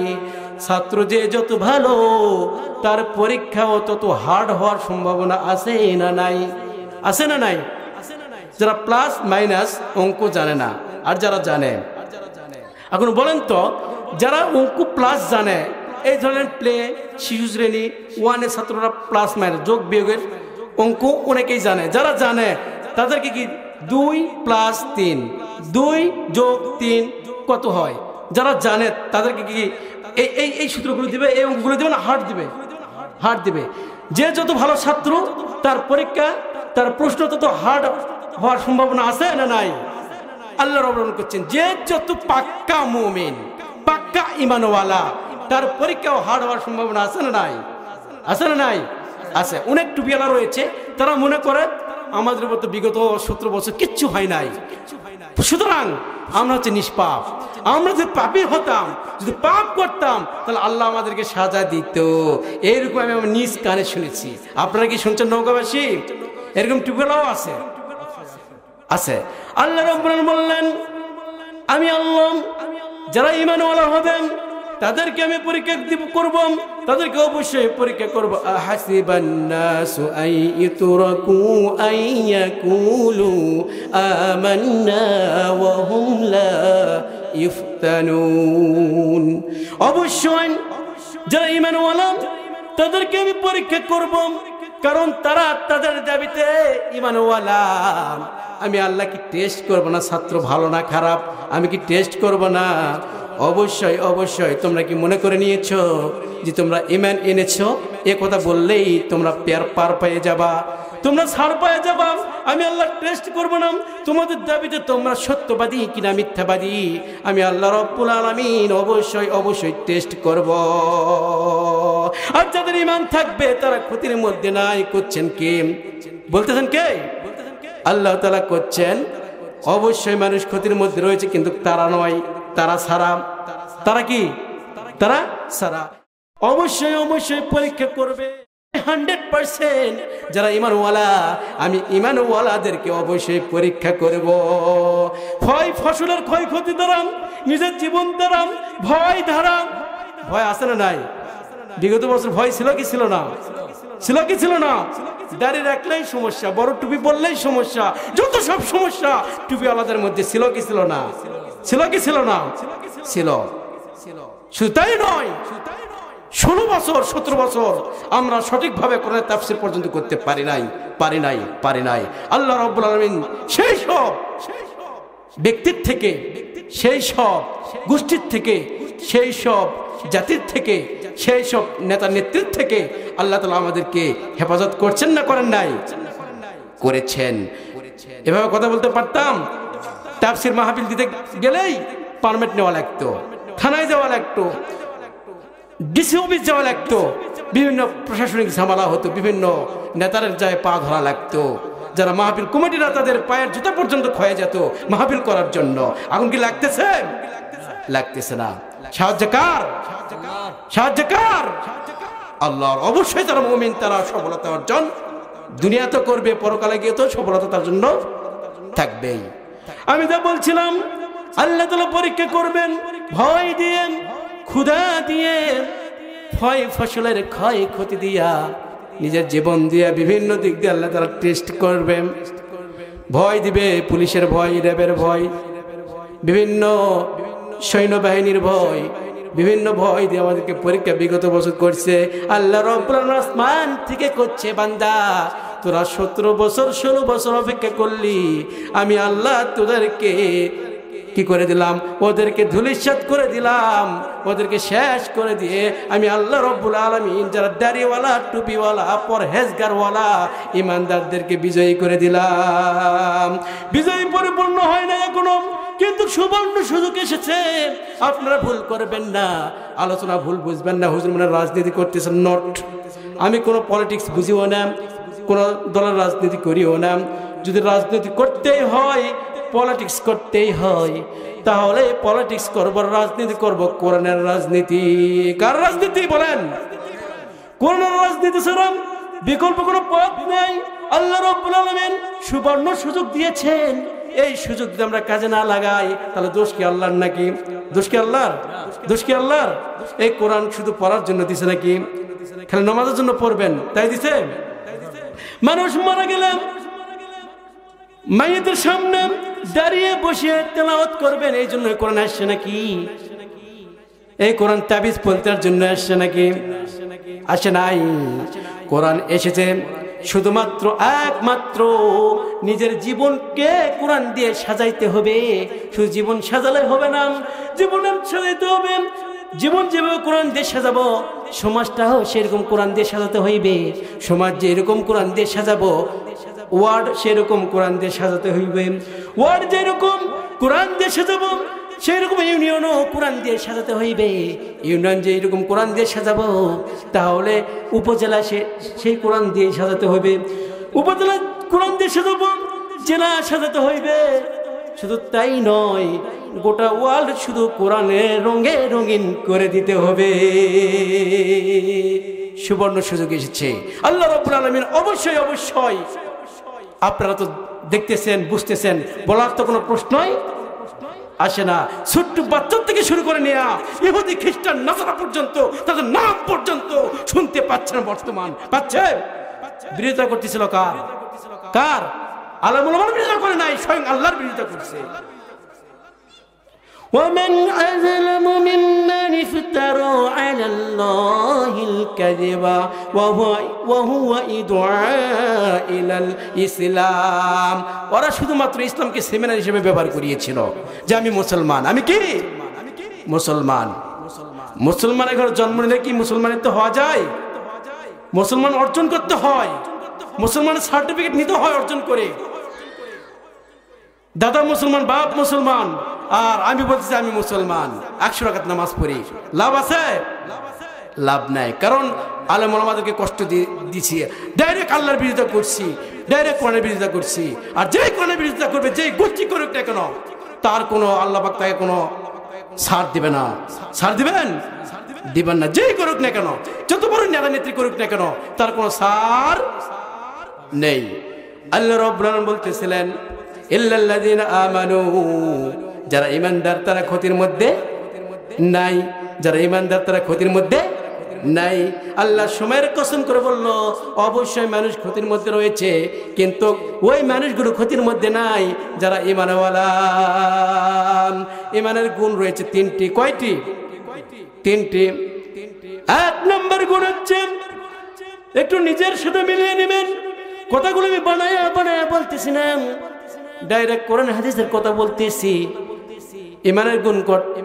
ছাত্র যে যত ভালো তার পরীক্ষাও তত হার্ড হওয়ার সম্ভাবনা আছে না নাই? আছে না নাই? যারা প্লাস মাইনাস অঙ্ক জানে না আর যারা জানে, এখন বলেন তো, যারা অঙ্ক প্লাস জানে, এই ধরনের প্লে শিশু শ্রেণী ওয়ানের ছাত্ররা প্লাস মাইনাস যোগ বিয়োগের অঙ্ক অনেকেই জানে। যারা জানে তাদেরকে কি 2 + 3, 2 + 3 কত হয়? যারা জানে তাদেরকে কি এই সূত্রগুলো দিবে, এই অঙ্কগুলো দিবে না হার্ড দিবে? হার্ড দিবে। যে যত ভালো ছাত্র তার পরীক্ষা, তার প্রশ্ন তত হার্ড হওয়ার সম্ভাবনা আছে না নাই? আল্লাহ রাব্বুল করছেন, যে যত পাক্কা মুমিন, পাক্কা ঈমানওয়ালা, তার পরীক্ষাও হার্ড হওয়ার সম্ভাবনা আছে না নাই? আছে না নাই? আছে। অনেক টুপিওয়ালা রয়েছে, তারা মনে করে আমাদের মতো বিগত 17 বছর কিচ্ছু হয় নাই, সুতরাং আমরা হচ্ছে নিষ্পাপ। আমরা যদি পাপী হতাম, যদি পাপ করতাম, তাহলে আল্লাহ আমাদেরকে সাজা দিত। এইরকম আমি আমার নিজ কানে শুনেছি। আপনারা কি শুনছেন নৌকাবাসী? এরকম টুপিওয়ালাও আছে, আছে। আল্লাহ রাব্বুল আলামিন বললেন, আমি আল্লাহ যারা ঈমানওয়ালা হবেন তাদেরকে আমি পরীক্ষা করব, তাদেরকে অবশ্যই পরীক্ষা করব। আহাসিবান নাসু আইয়ুতরাকু আইয়াকুলু আমান্না ওয়া হুম লা ইফতানুন। অবশ্যই যারা ঈমানওয়ালা তাদেরকে আমি পরীক্ষা করব, কারণ তারা তাদের দাবিতে ঈমানওয়ালা। আমি আল্লাহ কি টেস্ট করব না ছাত্র ভালো না খারাপ? আমি কি টেস্ট করব না? অবশ্যই অবশ্যই। তোমরা কি মনে করে নিয়েছো যে তোমরা ঈমান এনেছো, এ কথা বললেই তোমরা পার পেয়ে যাবা, তোমরা ছাড় পেয়ে যাবা? আমি আল্লাহ টেস্ট করব না তোমাদের দাবিতে তোমরা সত্যবাদী কিনা মিথ্যাবাদী। আমি আল্লাহ রাব্বুল আলামিন অবশ্যই অবশ্যই টেস্ট করব। আর যাদের ঈমান থাকবে তারা ক্ষতির মধ্যে নাই। করছেন কে? বলতেছেন কে? আল্লাহ তাআলা করছেন। অবশ্যই মানুষ ক্ষতির মধ্যে রয়েছে, কিন্তু তারা নয়, তারা সারা। তারা কি? তারা সারা। অবশ্যই অবশ্যই পরীক্ষা করবে 100%। যারা ঈমানওয়ালা, আমি ঈমানওয়ালাদেরকে অবশ্যই পরীক্ষা করব। ফসলের ক্ষয়ক্ষতি দ্বারা, নিজের জীবন দ্বারা, ভয় দ্বারা। ভয় আছে না নাই? বিগত বছর ভয় ছিল কি ছিল না? ছিল কি ছিল না? দাড়ি রাখলেই সমস্যা, বড় টুপি পরলেই সমস্যা, যত সব সমস্যা টুপিওয়ালাদের মধ্যে ছিল কি ছিল না? ছিল কি ছিল না? ছিল। শুধু তাই নয়, 16 বছর 17 বছর আমরা সঠিকভাবে কোরআনের তাফসীর পর্যন্ত করতে পারি নাই। আল্লাহ রাব্বুল আলামিন সেই সব ব্যক্তির থেকে, সেই সব গোষ্ঠীর থেকে, সেই সব জাতির থেকে, সেই সব নেতা নেত্রীর থেকে আল্লাহ তাআলা আমাদেরকে হেফাজত করছেন না করেন নাই? করেছেন। এভাবে কথা বলতে পারতাম। তাফসীর মাহফিল দিতে গেলেই পারমিট নেওয়া লাগতো, থানায় যাওয়া লাগতো, ডিসি অফিস যাওয়া লাগতো, বিভিন্ন প্রশাসনিক ঝামেলা হতো, বিভিন্ন নেতাদের যায় পা ধরা লাগতো। যারা মাহফিল কমিটিরা তাদের পায়ের জুতা পর্যন্ত ক্ষয়ে যেত মাহফিল করার জন্য। এখন কি লাগতেছে? লাগতেছে না। সাহায্য কার? আল্লাহর। অবশ্যই তারা মুমিন, তারা সফলতা অর্জন দুনিয়াতে করবে, পরকালে গিয়ে তো সফলতা তার জন্য থাকবেই। আমি যা বলছিলাম, আল্লাহ তাআলা পরীক্ষা করবেন ভয় দিয়ে, ক্ষুধা দিয়ে, ফসলের ক্ষয়ক্ষতি দিয়া, নিজের জীবন দিয়া, বিভিন্ন দিক দিয়ে আল্লাহ তাআলা টেস্ট করবেন। ভয় দিবে, পুলিশের ভয়, র্যাবের ভয়, বিভিন্ন সৈন্যবাহিনীর ভয়, বিভিন্ন ভয় দিয়ে আমাদেরকে পরীক্ষা বিগত বছর করছে। আল্লাহ রাব্বুল আলামিন আসমান থেকে করছে, বান্দা তোরা 17 বছর 16 বছর অপেক্ষা করলি, আমি আল্লাহ তোদেরকে কি করে দিলাম, ওদেরকে ধূলিসাৎ করে দিলাম, ওদেরকে শেষ করে দিয়ে আমি আল্লাহ রাব্বুল আলামিন যারা দাড়িওয়ালা টুপিওয়ালা পরহেজগারওয়ালা ইমানদারদেরকে বিজয়ী করে দিলাম। বিজয়ী পরিপূর্ণ হয় না এখনো, কিন্তু সুবর্ণ সুযোগ এসেছে। আপনারা ভুল করবেন না, আলোচনা ভুল বুঝবেন না। হুজুর মানে রাজনীতি করতেছেন, নট। আমি কোনো পলিটিক্স বুঝিও না, কোনো দলের রাজনীতি করিও না। যদি রাজনীতি করতেই হয়, পলিটিক্স করতেই হয়, তাহলে পলিটিক্স করব, রাজনীতি করব কোরআনের রাজনীতি। কার রাজনীতি বলেন? কোরআনের রাজনীতি ছাড়া বিকল্প কোনো পথ নেই। আল্লাহ রাব্বুল আলামিন সুবর্ণ সুযোগ দিয়েছেন, এই সুযোগ যদি আমরা কাজে না লাগাই তাহলে দোষ কি আল্লাহর নাকি? দোষ কি আল্লাহর? দোষ কি আল্লাহর? এই কোরআন শুধু পড়ার জন্য দিছে নাকি? খালি নামাজের জন্য পড়বেন তাই দিছে? মানুষ মারা গেলে মাইয়াতের সামনে দাঁড়িয়ে বসে তেলাওয়াত করবেন, এই জন্য কোরআন আসছে নাকি? এই কোরআন তাবিজ পড়ার জন্য আসছে নাকি? আসে নাই। কোরআন এসেছে শুধুমাত্র একমাত্র নিজের জীবনকে কোরআন দিয়ে সাজাইতে হবে। শুধু জীবন সাজালে হবে না, জীবন সাজাইতে হবে। জীবন যেভাবে কোরআন দিয়ে সাজাবো, সমাজটাও সেরকম কোরআন দিয়ে সাজাতে হইবে। সমাজ যে এরকম কোরআন দিয়ে সাজাবো, ওয়ার্ড সেরকম কোরআন দিয়ে সাজাতে হইবে। ওয়ার্ড যেরকম কোরআন দিয়ে সাজাবো, সেই রকম ইউনিয়নও কোরআন দিয়ে সাজাতে হইবে। ইউনিয়ন যে এরকম কোরআন দিয়ে সাজাবো, তাহলে উপজেলা সেই কোরআন দিয়ে সাজাতে হইবে। উপজেলা কোরআন দিয়ে সাজাবো, জেলা সাজাতে হইবে। শুধু তাই নয়, গোটা ওয়ার্ল্ড শুধু কোরআনের রঙে রঙিন করে দিতে হবে। সুবর্ণ সুযোগ এসেছে। আল্লাহ রাব্বুল আলামিন অবশ্যই অবশ্যই, আপনারা তো দেখতেছেন, বুঝতেছেন, বলার তো কোনো প্রশ্নই আসে না। ছোট্ট বাচ্চা থেকে শুরু করে নেয়া ইহুদি খ্রিস্টান নাসারা পর্যন্ত তাদের নাম পর্যন্ত শুনতে পাচ্ছেন। বর্তমান পাচ্ছে। বিরোধিতা করতেছিল কার? কার? আলেমুল উলামার বিরোধিতা করে নাই, স্বয়ং আল্লাহর বিরোধিতা করছে। ومن أظلم ممن افترى على الله الكذب وهو يدعى إلى الإسلام। ওরা শুধুমাত্র ইসলামকে সেমিনার হিসেবে ব্যবহার করিয়েছিল যে আমি মুসলমান। আমি কি মুসলমান? মুসলমানের ঘরে জন্ম নিলে কি মুসলমানের তো হওয়া যায়? মুসলমান অর্জন করতে হয়, মুসলমানের সার্টিফিকেট নিতে হয় অর্জন করে। দাদা মুসলমান, বাপ মুসলমান, আর আমি বলছি আমি মুসলমান, 100 রাকাত নামাজ পড়ি, লাভ আছে? লাভ নাই। কারণ আলেম ওলামাদেরকে কষ্ট দিছি, ডাইরেক্ট আল্লাহর বিরোধিতা করছি, ডাইরেক্ট কোরআনের বিরোধিতা করছি। আর যেই কোরআনের বিরোধিতা করবে, যেই গোষ্ঠী করুক না কেন, তার কোনো আল্লাহ পাক তাকে কোনো ছাড় দিবে না। ছাড় দিবেন? দিবেন না। যেই করুক না কেন, যত বড় নেতা নেত্রী করুক না কেন, তার কোনো ছাড় নেই। আল্লাহ রাব্বুল আলামিন বলতেছিলেন, ইল্লাল্লাযীনা আমানু, যারা ঈমানদার তারা ক্ষতির মধ্যে নাই। যারা ঈমানদার তারা ক্ষতির মধ্যে নাই। আল্লাহ সময়ের কসম করে বলল, অবশ্যই মানুষ ক্ষতির মধ্যে রয়েছে, কিন্তু ওই মানুষগুলো ক্ষতির মধ্যে নাই যারা ঈমানওয়ালা। ঈমানের গুণ রয়েছে 3টি। কয়টি? 3টি। 1 নম্বর গুণ হচ্ছে, একটু নিজের সাথে মিলিয়ে নেবেন। কথাগুলো আমি বানায়া বানায়া বলতেছি না, ডাইরেক্ট কোরআন হাদিসের কথা বলতেছি। ঈমানের গুণ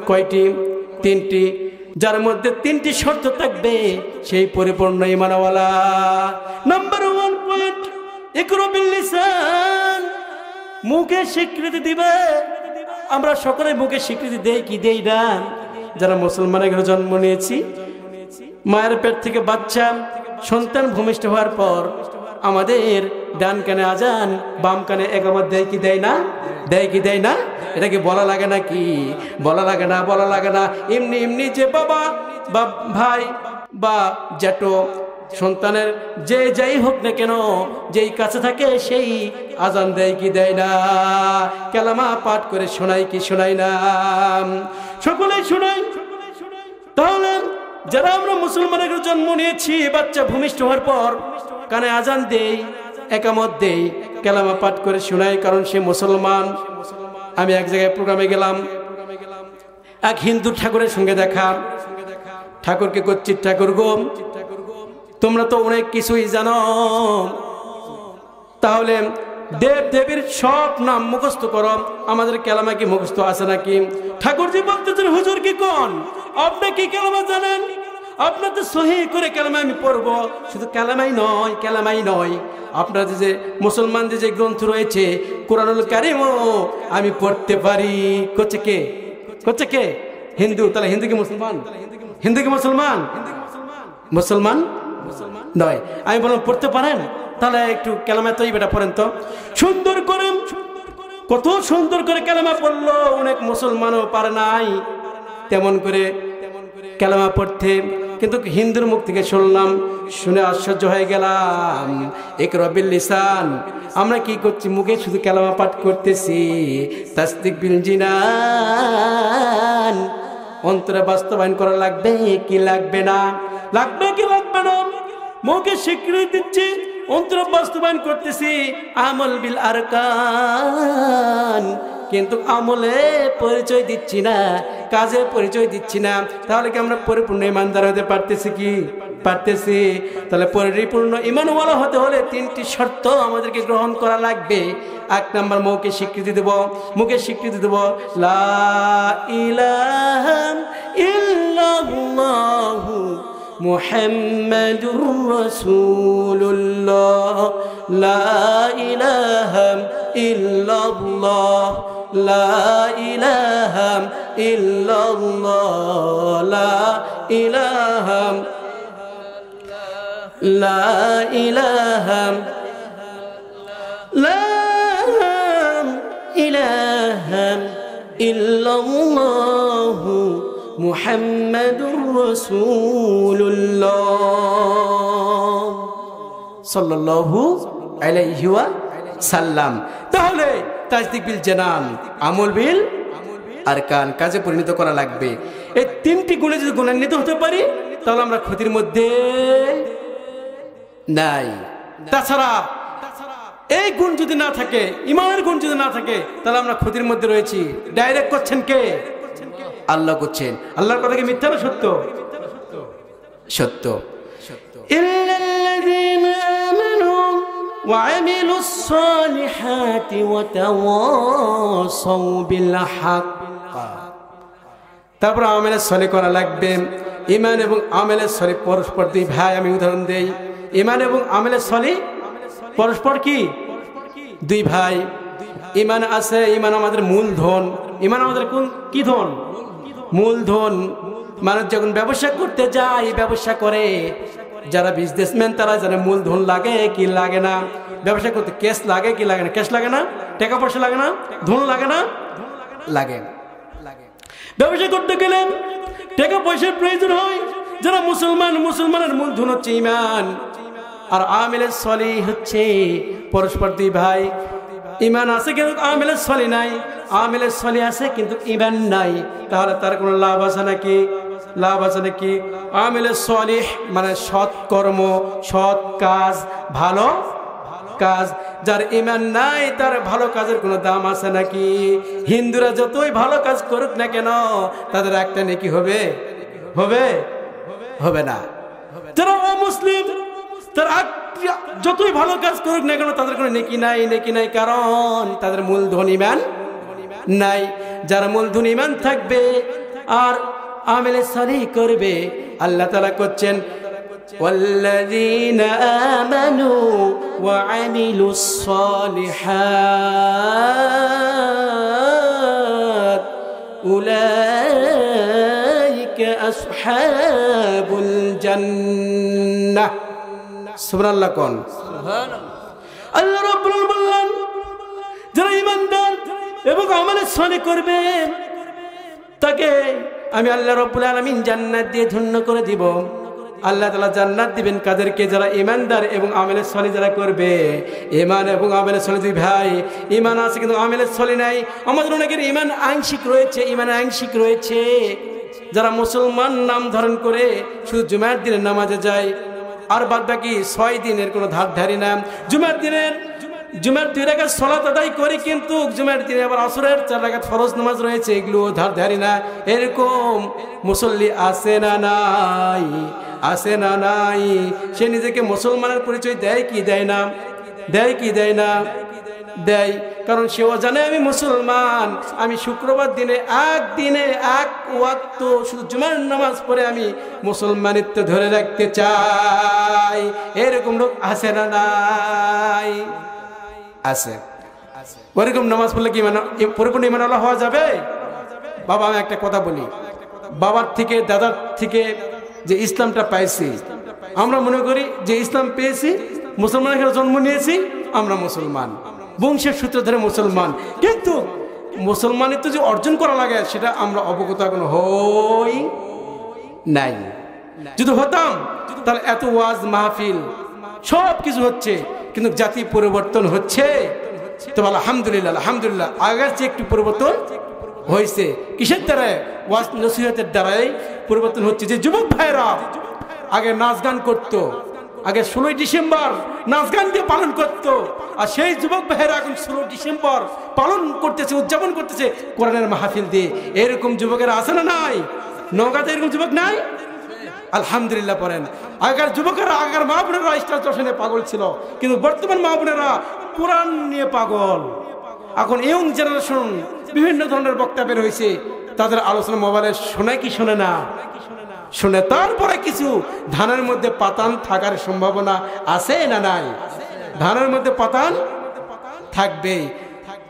কয়টি? 3টি। যার মধ্যে 3টি শর্ত থাকবে, সেই পরিপূর্ণ ঈমানওয়ালা। নাম্বার 1 পয়েন্ট, ইকরা বিল লিসান, মুখে স্বীকৃতি দিবে। আমরা সকলে মুখে স্বীকৃতি দেই কি দেই না? যারা মুসলমানের ঘরে জন্ম নিয়েছি, মায়ের পেট থেকে বাচ্চা সন্তান ভূমিষ্ঠ হওয়ার পর আমাদের ডান কানে আজান, বাম কানে ইকামত দেয় কি দেয় না? দেয় কি দেয় না? এটা কি বলা লাগে না? কি বলা লাগে না? বলা লাগে না। এমনি এমনি যে বাবা বা ভাই বা জ্যাঠো সন্তানের যে যাই হোক না কেন, যেই কাছে থাকে সেই আজান দেয় কি দেয় না? কালেমা পাঠ করে শোনাই কি শোনাই না? সকলেই শোনাই। তাহলে যারা আমরা মুসলমানের জন্ম নিয়েছি, বাচ্চা ভূমিষ্ঠ হওয়ার পর কানে আজান দেই, ইকামত দেই, কালেমা পাঠ করে শোনাই, কারণ সে মুসলমান। আমি এক জায়গায় প্রোগ্রামে গেলাম, এক হিন্দু ঠাকুরের সঙ্গে দেখা। ঠাকুরকে করছি, ঠাকুর গো তোমরা তো অনেক কিছুই জানো, তাহলে দেব দেবীর সব নাম মুখস্থ করো, আমাদের কালেমা কি মুখস্থ আছে নাকি? ঠাকুরজি বলতেছেন হুজুর কি কোন, আপনি কি কালেমা জানেন? আপনার তো সহি করে কালেমা আমি পড়বো। শুধু কালেমাই নয়, আপনার যে মুসলমানদের যে গ্রন্থ রয়েছে কোরআনুল কারীমও আমি পড়তে পারি। করছে কে? হিন্দু। তাহলে হিন্দু কি মুসলমান? মুসলমান নয়। আমি বললাম পড়তে পারেন? তাহলে একটু কালেমা তৈয়বা পড়েন তো। সুন্দর করে, কত সুন্দর করে কালেমা পড়লো। অনেক মুসলমানও পারে নাই তেমন করে কালেমা পড়তে, কিন্তু হিন্দুর মুখ থেকে শুনলাম, শুনে আশ্চর্য হয়ে গেলাম। ইকরা বিল লিসান, আমরা কি করছি? মুখে শুধু কালেমা পাঠ করতেছি। তাসদিক বিল জিনান, অন্তরে বাস্তবায়ন করা লাগবে কি লাগবে না? মুখে স্বীকৃতি দিচ্ছি, অন্তরে বাস্তবায়ন করতেছি। আমল বিল আরকান, কিন্তু আমলে পরিচয় দিচ্ছি না, কাজে পরিচয় দিচ্ছি না। তাহলে কি আমরা পরিপূর্ণ ইমানদার হতে পারতেছি কি? পারতেছি। তাহলে পরিপূর্ণ ইমানওয়ালা হতে হলে 3টি শর্ত আমাদেরকে গ্রহণ করা লাগবে। 1 নম্বর মুখে স্বীকৃতি দেব, লা ইলাহা ইল্লাল্লাহু মুহাম্মাদুর রাসূলুল্লাহ, লা ইলাহা ইল্লাল্লাহ, লা ইলাহা ইল্লাল্লাহ, লা ইলাহা ইল্লাল্লাহ মুহাম্মাদুর রাসূলুল্লাহ সাল্লাল্লাহু আলাইহি ওয়াসাল্লাম। তাহলে তাসদিক বিল জানান, আমল বিল আরকান, কাজে পরিণত করা লাগবে। এই 3টি গুণে যদি গুণান্বিত হতে পারি তাহলে আমরা ক্ষতির মধ্যে নাই। তাছাড়া এই গুণ যদি না থাকে, ইমানের গুণ যদি না থাকে, তাহলে আমরা ক্ষতির মধ্যে রয়েছি। ডাইরেক্ট করছেন কে? আল্লাহ করছেন। আল্লাহর কথা কি মিথ্যা না সত্য? সত্য। ইল্লাল্লাযীনা আমানু ওয়া আমিলুস সালিহাতি ওয়া তাওয়াসাউ বিল হক। তারপর আমলে সলিহ করা লাগবে। ঈমান এবং আমলে সলিহ পরস্পর দুই ভাই। আমি উদাহরণ দেই, ঈমান এবং আমলে সলিহ পরস্পর কি? দুই ভাই। ঈমান আছে, ঈমান আমাদের মূলধন। ঈমান আমাদের কি ধন? মূলধন। মানুষ যখন ব্যবসা করতে যায়, ব্যবসা করে, যারা বিজনেসম্যান তারা জানে মূলধন লাগে কি লাগে না। ব্যবসা করতে ক্যাশ লাগে কি লাগে না? ক্যাশ লাগে না? টাকা পয়সা লাগে না? ধন লাগে না? লাগে। ব্যবসা করতে গেলে টাকা পয়সার প্রয়োজন হয়। যারা মুসলমানের মূলধন হচ্ছে ঈমান, আর আমিলে সলিহ হচ্ছে পরস্পর দুই ভাই। ঈমান আছে কিন্তু আমিলে সলিহ নাই, আমিলে সলিহ আছে কিন্তু ঈমান নাই। তাহলে তার কোনো লাভ আছে নাকি? আমিলে সলিহ মানে সৎ কর্ম, সৎ কাজ, ভালো কাজ। যার ঈমান নাই তার ভালো কাজের কোনো দাম আছে নাকি? হিন্দুরা যতই ভালো কাজ করুক না কেন, তাদের একটা নেকি হবে না। যারা অমুসলিম তারা যতই ভালো কাজ করুক না কেন, তাদের কোনো নেকি নাই, কারণ তাদের মূলধন ঈমান নাই। যার মূলধন ঈমান থাকবে আর আমেলে সলিহ করবে, আল্লাহ তাআলা করছেন ওয়াল্লাযীনা আমানু ওয়া আমিলুস সালিহাত উলাইকা আসহাবুল জান্নাহ। সুবহানাল্লাহ কোন? সুবহানাল্লাহ। আল্লাহ রাব্বুল আলামিন বললেন যারা ঈমানদার এবং আমলে সলিহ করবে তাকে আমি আল্লাহ রাব্বুল আলামিন জান্নাত দিয়ে ধন্য করে দিব। আল্লাহ তাআলা জান্নাত দিবেন কাদেরকে? যারা ঈমানদার এবং আমলে সলিহ যারা করবে। ঈমান এবং আমলে সলিহ দুই ভাই। ঈমান আছে কিন্তু আমলে সলিহ নাই। আমাদের অনেকের ঈমান আংশিক রয়েছে। যারা মুসলমান নাম ধারণ করে শুধু জুমার দিনের নামাজে যায়, আর বাদ বাকি 6 দিনের কোনো ধারধারি না। জুমার দিনের জুমার 2 রাকাত সালাত আদায় করি, কিন্তু জুমার দিনে আবার আসরের 4 রাকাত ফরজ নামাজ রয়েছে, এগুলো ধারি না। এরকম মুসল্লি আছে না নাই? আছে না নাই? সে নিজেকে মুসলমানের পরিচয় দেয় কি দেয় না? দেয় কি দেয় না? দেয়, কারণ সেও জানে আমি মুসলমান। আমি শুক্রবার দিনে এক ওয়াক্ত শুধু জুমার নামাজ পড়ে আমি মুসলমানিত্ব ধরে রাখতে চাই। এরকম লোক আছে না নাই? আছে। ওরকম নামাজ পড়লে কি পরিপূর্ণ ঈমানওয়ালা হওয়া যাবে? বাবা, আমি একটা কথা বলি, বাবার থেকে দাদার থেকে যে ইসলামটা পাইছি, আমরা মনে করি যে ইসলাম পেয়েছি, মুসলমানের জন্ম নিয়েছি, আমরা মুসলমান, বংশের সূত্র ধরে মুসলমান। কিন্তু মুসলমানিত্ব যে অর্জন করা লাগে সেটা আমরা অবগত এখনো হই নাই। যদি হতাম তাহলে এত ওয়াজ মাহফিল সব কিছু হচ্ছে, কিন্তু জাতি পরিবর্তন হচ্ছে তো আলহামদুলিল্লাহ, আলহামদুলিল্লাহ। আগের চেয়ে একটু পরিবর্তন হয়েছে। কিসের দ্বারাই? ওয়াজ নসিহতের দ্বারাই পরিবর্তন হচ্ছে। যে যুবক ভাইরা আগে নাচ গান করতো, আগে 16ই ডিসেম্বর নাচ গান দিয়ে পালন করত, আর সেই যুবক ভাইয়েরা এখন 16 ডিসেম্বর পালন করতেছে, উদযাপন করতেছে কোরআনের মাহফিল দিয়ে। এরকম যুবকেরা আছে না নাই? নওগাঁতে এরকম যুবক নাই? আলহামদুলিল্লাহ পড়েন। আগের যুবকেরা, আগের মা বোনেরা স্টার জলসা পাগল ছিল, কিন্তু বর্তমান মা বোনেরা কোরআন নিয়ে পাগল। এখন ইয়ং জেনারেশন বিভিন্ন ধরনের বক্তা বের হয়েছে, তাদের আলোচনা মোবাইলে শোনে কি শোনে না? শুনে। তারপরে কিছু ধানের মধ্যে পাতান থাকার সম্ভাবনা আছে না নাই? ধানের মধ্যে পাতান থাকবে।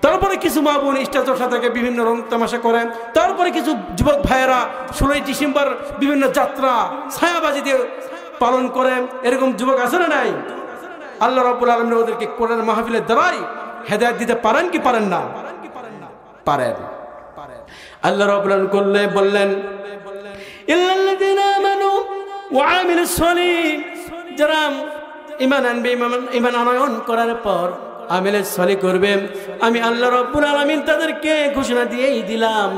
তারপরে কিছু মা বোন স্টার জলসা থেকে বিভিন্ন রং তামাশা করেন। তারপরে কিছু যুবক ভাইয়েরা 16ই ডিসেম্বর বিভিন্ন যাত্রা ছায়াবাজি দিয়ে পালন করেন। এরকম যুবক আছে না নাই? আল্লাহ রাব্বুল আলামিন ওদেরকে কোরআনের মাহফিলের দ্বারাই হেদায়েত দিতে পারেন কি পারেন না? পারেন। আল্লাহ রাব্বুল আলামিন বললেন, ইল্লাল্লাযীনা আমানু ওয়া আমিলুস সলিহ, যারা ঈমান আনবে, ঈমান আনয়ন করার পর আমিলে সলিহ করবে, আমি আল্লাহ রাব্বুল আলামিন তাদেরকে ঘোষণা দিয়েই দিলাম,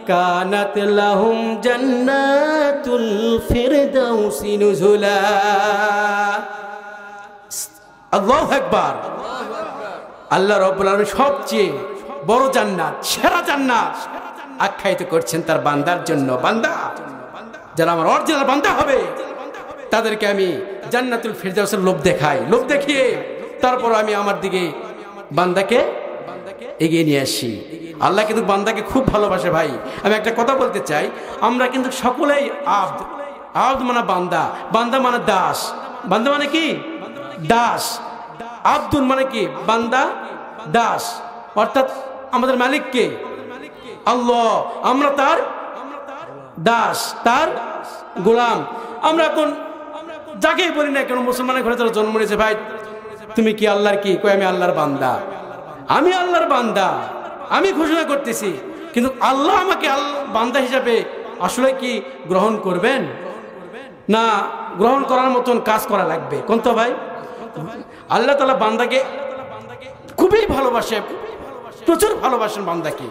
কানাত লাহুম জান্নাতুল ফিরদাউসি নুজুলা। আল্লাহু আকবার। আল্লাহ রাব্বুল আলামিন সবচেয়ে বড় জান্নাত, সেরা জান্নাত আখ্যায়িত করছেন তার বান্দার জন্য। বান্দা যারা আমার অরিজিনাল বান্দা হবে তাদেরকে আমি জান্নাতুল ফিরদাউসের লোভ দেখাই। লোভ দেখিয়ে তারপর আমি আমার দিকে বান্দাকে এগিয়ে নিয়ে আসি। আল্লাহ কিন্তু বান্দাকে খুব ভালোবাসে ভাই। আমি একটা কথা বলতে চাই, আমরা কিন্তু সকলেই আব্দ। আব্দ মানে বান্দা, বান্দা মানে দাস। বান্দা মানে কি? দাস। আব্দুল মানে কি? বান্দা, দাস। অর্থাৎ আমাদের মালিক কে? আল্লাহ। আমরা তার দাস, তার গোলাম। আমরা এখন যাকেই বলি না কেন, মুসলমানের ঘরে তারা জন্ম নিয়েছে, ভাই তুমি কি আল্লাহর কি? কই আমি আল্লাহর বান্দা, আমি আল্লাহর বান্দা, আমি ঘোষণা করতেছি। কিন্তু আল্লাহ আমাকে বান্দা হিসাবে আসলে কি গ্রহণ করবেন না? গ্রহণ করার মতন কাজ করা লাগবে কোন তো ভাই? আল্লাহ তাআলা বান্দাকে খুবই ভালোবাসে, প্রচুর ভালোবাসেন বান্দাকে।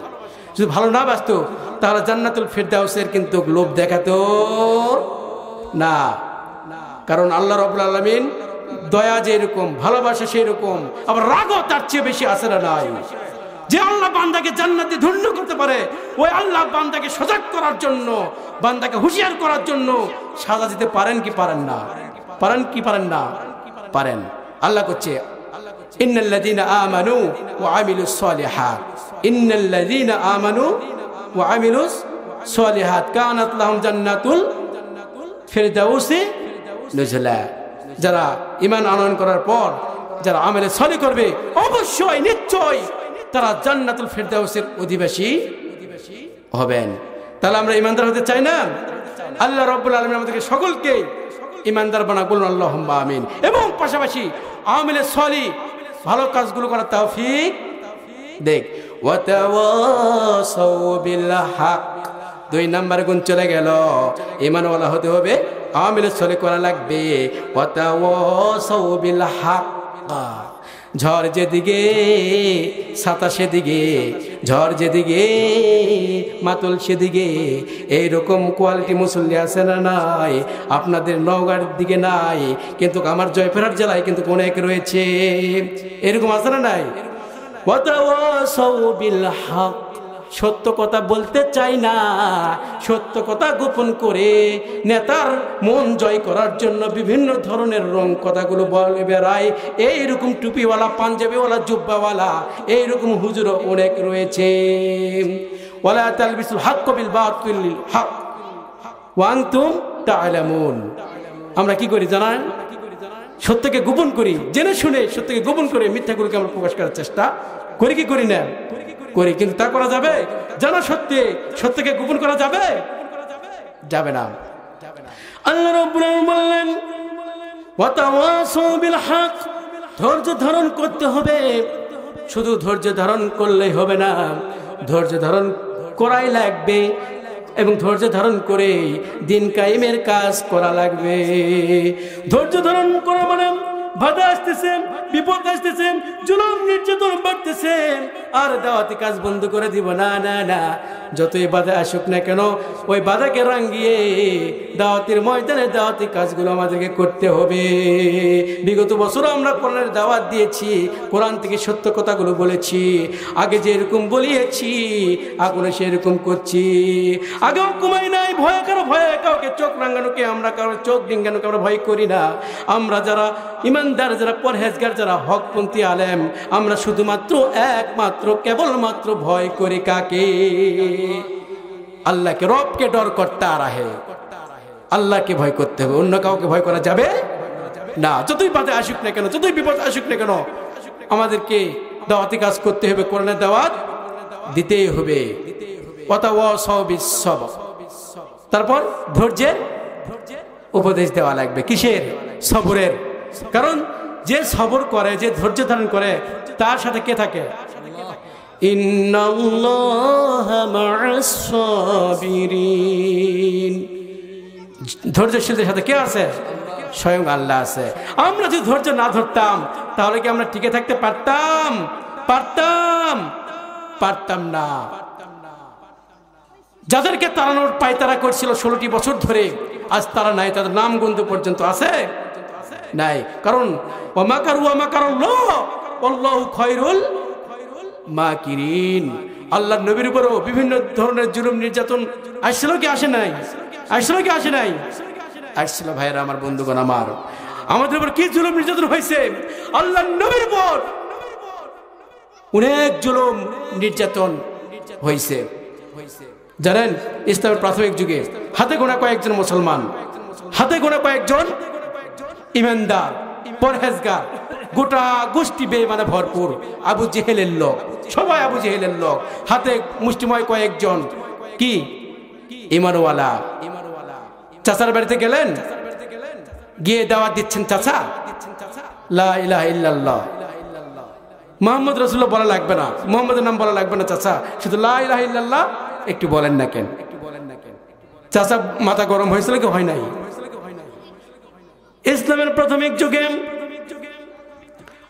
যদি ভালো না বাসতো তাহলে জান্নাতুল ফিরদাউসের কিন্তু লোভ দেখাতো না। কারণ আল্লাহ রাব্বুল আলামিন দয়া যেরকম, ভালোবাসা সেই রকম, আবার রাগও তার চেয়ে বেশি আছে না নাই? যে আল্লাহ বান্দাকে জান্নাতে ধন্য করতে পারে, ওই আল্লাহ বান্দাকে সজাগ করার জন্য, বান্দাকে হুঁশিয়ার করার জন্য সাজা দিতে পারেন কি পারেন না? পারেন কি পারেন না? পারেন। আল্লাহ করছে, ইন্নাল্লাযীনা আমানু ওয়া আমিলুস সলিহাত, ইন্নাল্লাযীনা আমানু ওয়া আমিলুস সলিহাত কানাত লাহুম জান্নাতুল ফিরদাউসি নুজুলা। যারা ঈমান আনয়ন করার পর যারা আমলে সলিহ করবে, অবশ্যই নিশ্চয় তারা জান্নাতুল ফিরদাউসের অধিবাসী হবেন। তাহলে আমরা ঈমানদার হতে চাই না? আল্লাহ রাব্বুল আলামিন আমাদেরকে সকলকে ঈমানদার বানাক, বলুন আল্লাহুম্মা আমিন। এবং পাশাপাশি আমলে সলিহ ভালো কাজগুলো করার তৌফিক দেখ। ওয়া তাওয়াসাউ বিল হক, 2 নাম্বার গুণ চলে গেল। ঈমানওয়ালা হতে হবে, আমলে সলিহ করা লাগবে। ওয়া তাওয়াসাউ বিল হক, ঝড় যেদিকে ছাতা সেদিকে, ঝড় যেদিকে মাতুল সেদিকে। এইরকম কোয়ালিটি মুসল্লি আছে না নাই? আপনাদের নওগাঁর দিকে নাই, কিন্তু আমার জয়পুরহাট জেলায় কিন্তু অনেক রয়েছে। এরকম আছে না নাই? ওয়াতাওয়াসাউ বিল হক, সত্য কথা বলতে চাই না, সত্য কথা গোপন করে নেতার মন জয় করার জন্য বিভিন্ন ধরনের রং কথাগুলো বলে বেড়ায়। এইরকম টুপিওয়ালা, পাঞ্জাবিওয়ালা, জুব্বাওয়ালা এইরকম হুজুরও অনেক রয়েছে। ওয়ালা তালবিসুল হক বিল বাতিল হক ওয়া আনতুম তা'লামুন। আমরা কি করি জানেন? সত্যকে গোপন করি, জেনে শুনে সত্যকে গোপন করে মিথ্যাগুলোকে আমরা প্রকাশ করার চেষ্টা করি কি করি না? করি। কিন্তু তা করা যাবে? জানা সত্যি সত্যকে গোপন করা যাবে? যাবে না। আল্লাহ রাব্বুল আলামিন বললেন ওয়াতাওয়াসাউ বিল হক, ধৈর্য ধারণ করতে হবে। শুধু ধৈর্য ধারণ করলেই হবে না, ধৈর্য ধারণ করাই লাগবে, এবং ধৈর্য ধারণ করে দিন কায়েমের কাজ করা লাগবে। ধৈর্য ধারণ করা মানে বাধা আসতেছে, বিপদ আসতেছে, জুলুম নির্যাতন বাড়তেছে, আর দাওয়াতি কাজ বন্ধ করে দিব না। না না, যতই বাধা আসুক না কেন ওই বাধাকে রাঙ্গিয়ে দাওয়াতের ময়দানে দাওয়াতি কাজগুলো আমাদেরকে করতে হবে। বিগত বছর আমরা কোরআনের দাওয়াত দিয়েছি, কোরআন থেকে সত্য কথাগুলো বলেছি। আগে যেরকম বলিয়েছি এখন সেরকম করছি। আগেও কমাই নাই, ভয়ে কারো ভয়ে কাউকে চোখ রাঙ্গানোকে আমরা কারো চোখ ডিঙ্গানোকে আমরা ভয় করি না। আমরা যারা ইমানদার, যারা পরহেজগার, যারা হকপন্থী আলেম, আমরা শুধুমাত্র একমাত্র কেবলমাত্র ভয় করি কাকে? আল্লাহকে, রবকে ডর করতে আরাহে আল্লাহকে ভয় করতে হবে, অন্য কাউকে ভয় করা যাবে না। যতই বাধা আসুক না কেন, যতই বিপদ আসুক না কেন, আমাদেরকে দাওয়াতি কাজ করতে হবে, কোরআনের দাওয়াত দিতেই হবে। ওয়াতাওয়াসাউ বিস সবর, তারপর ধৈর্যের উপদেশ দেওয়া লাগবে। কিসের? সবরের। কারণ যে সবর করে, যে ধৈর্য ধারণ করে, তার সাথে কে থাকে? ইন্নাল্লাহা মা'আস সাবিরিন। ধৈর্যশীলদের সাথে কে আছে? স্বয়ং আল্লাহ আছে। আমরা যদি ধৈর্য না ধরতাম তাহলে কি আমরা টিকে থাকতে পারতাম? পারতাম না। যাদেরকে তাড়ানোর পায়তারা করছিল 16টি বছর ধরে, আজ তারা নাই, তাদের নাম গন্ধ পর্যন্ত আছে নাই। কারণ ওয়া মাকারু ওয়া মাকারাল্লাহ ওয়াল্লাহু খায়রুল মাকিরিন। আল্লাহর নবীর উপরও বিভিন্ন ধরনের জুলুম নির্যাতন আসছিল কি আসে নাই? আসছিল কি আসে নাই? আসছিল। ভাইরা আমার, বন্ধুগণ আমার, আমাদের উপর কি জুলুম নির্যাতন হয়েছে? আল্লাহর নবীর উপর অনেক জুলুম নির্যাতন হয়েছে। জানেন, ইসলামের প্রাথমিক যুগে হাতে গোনা কয়েকজন মুসলমান, হাতে গোনা কয়েকজন ইমানদার, পরহেজগার, গোটা গোষ্ঠী বেঈমানে ভরপুর, আবু জেহেলের লোক, সবাই আবু জেহেলের লোক, হাতে মুষ্টিময় কয়েকজন কি ঈমানওয়ালা। চাচার বাড়িতে গেলেন, গিয়ে দাওয়াত দিচ্ছেন, চাচা লা ইলাহা ইল্লাল্লাহ মুহাম্মদ রাসূলুল্লাহ বলা লাগবে না, মুহাম্মদের নাম বলা লাগবে না, চাচা শুধু লা ইলাহা ইল্লাল্লাহ একটু বলেন না কেন? চাচা মাথা গরম হয়েছিল কি হয় নাই? ইসলামের প্রাথমিক যুগে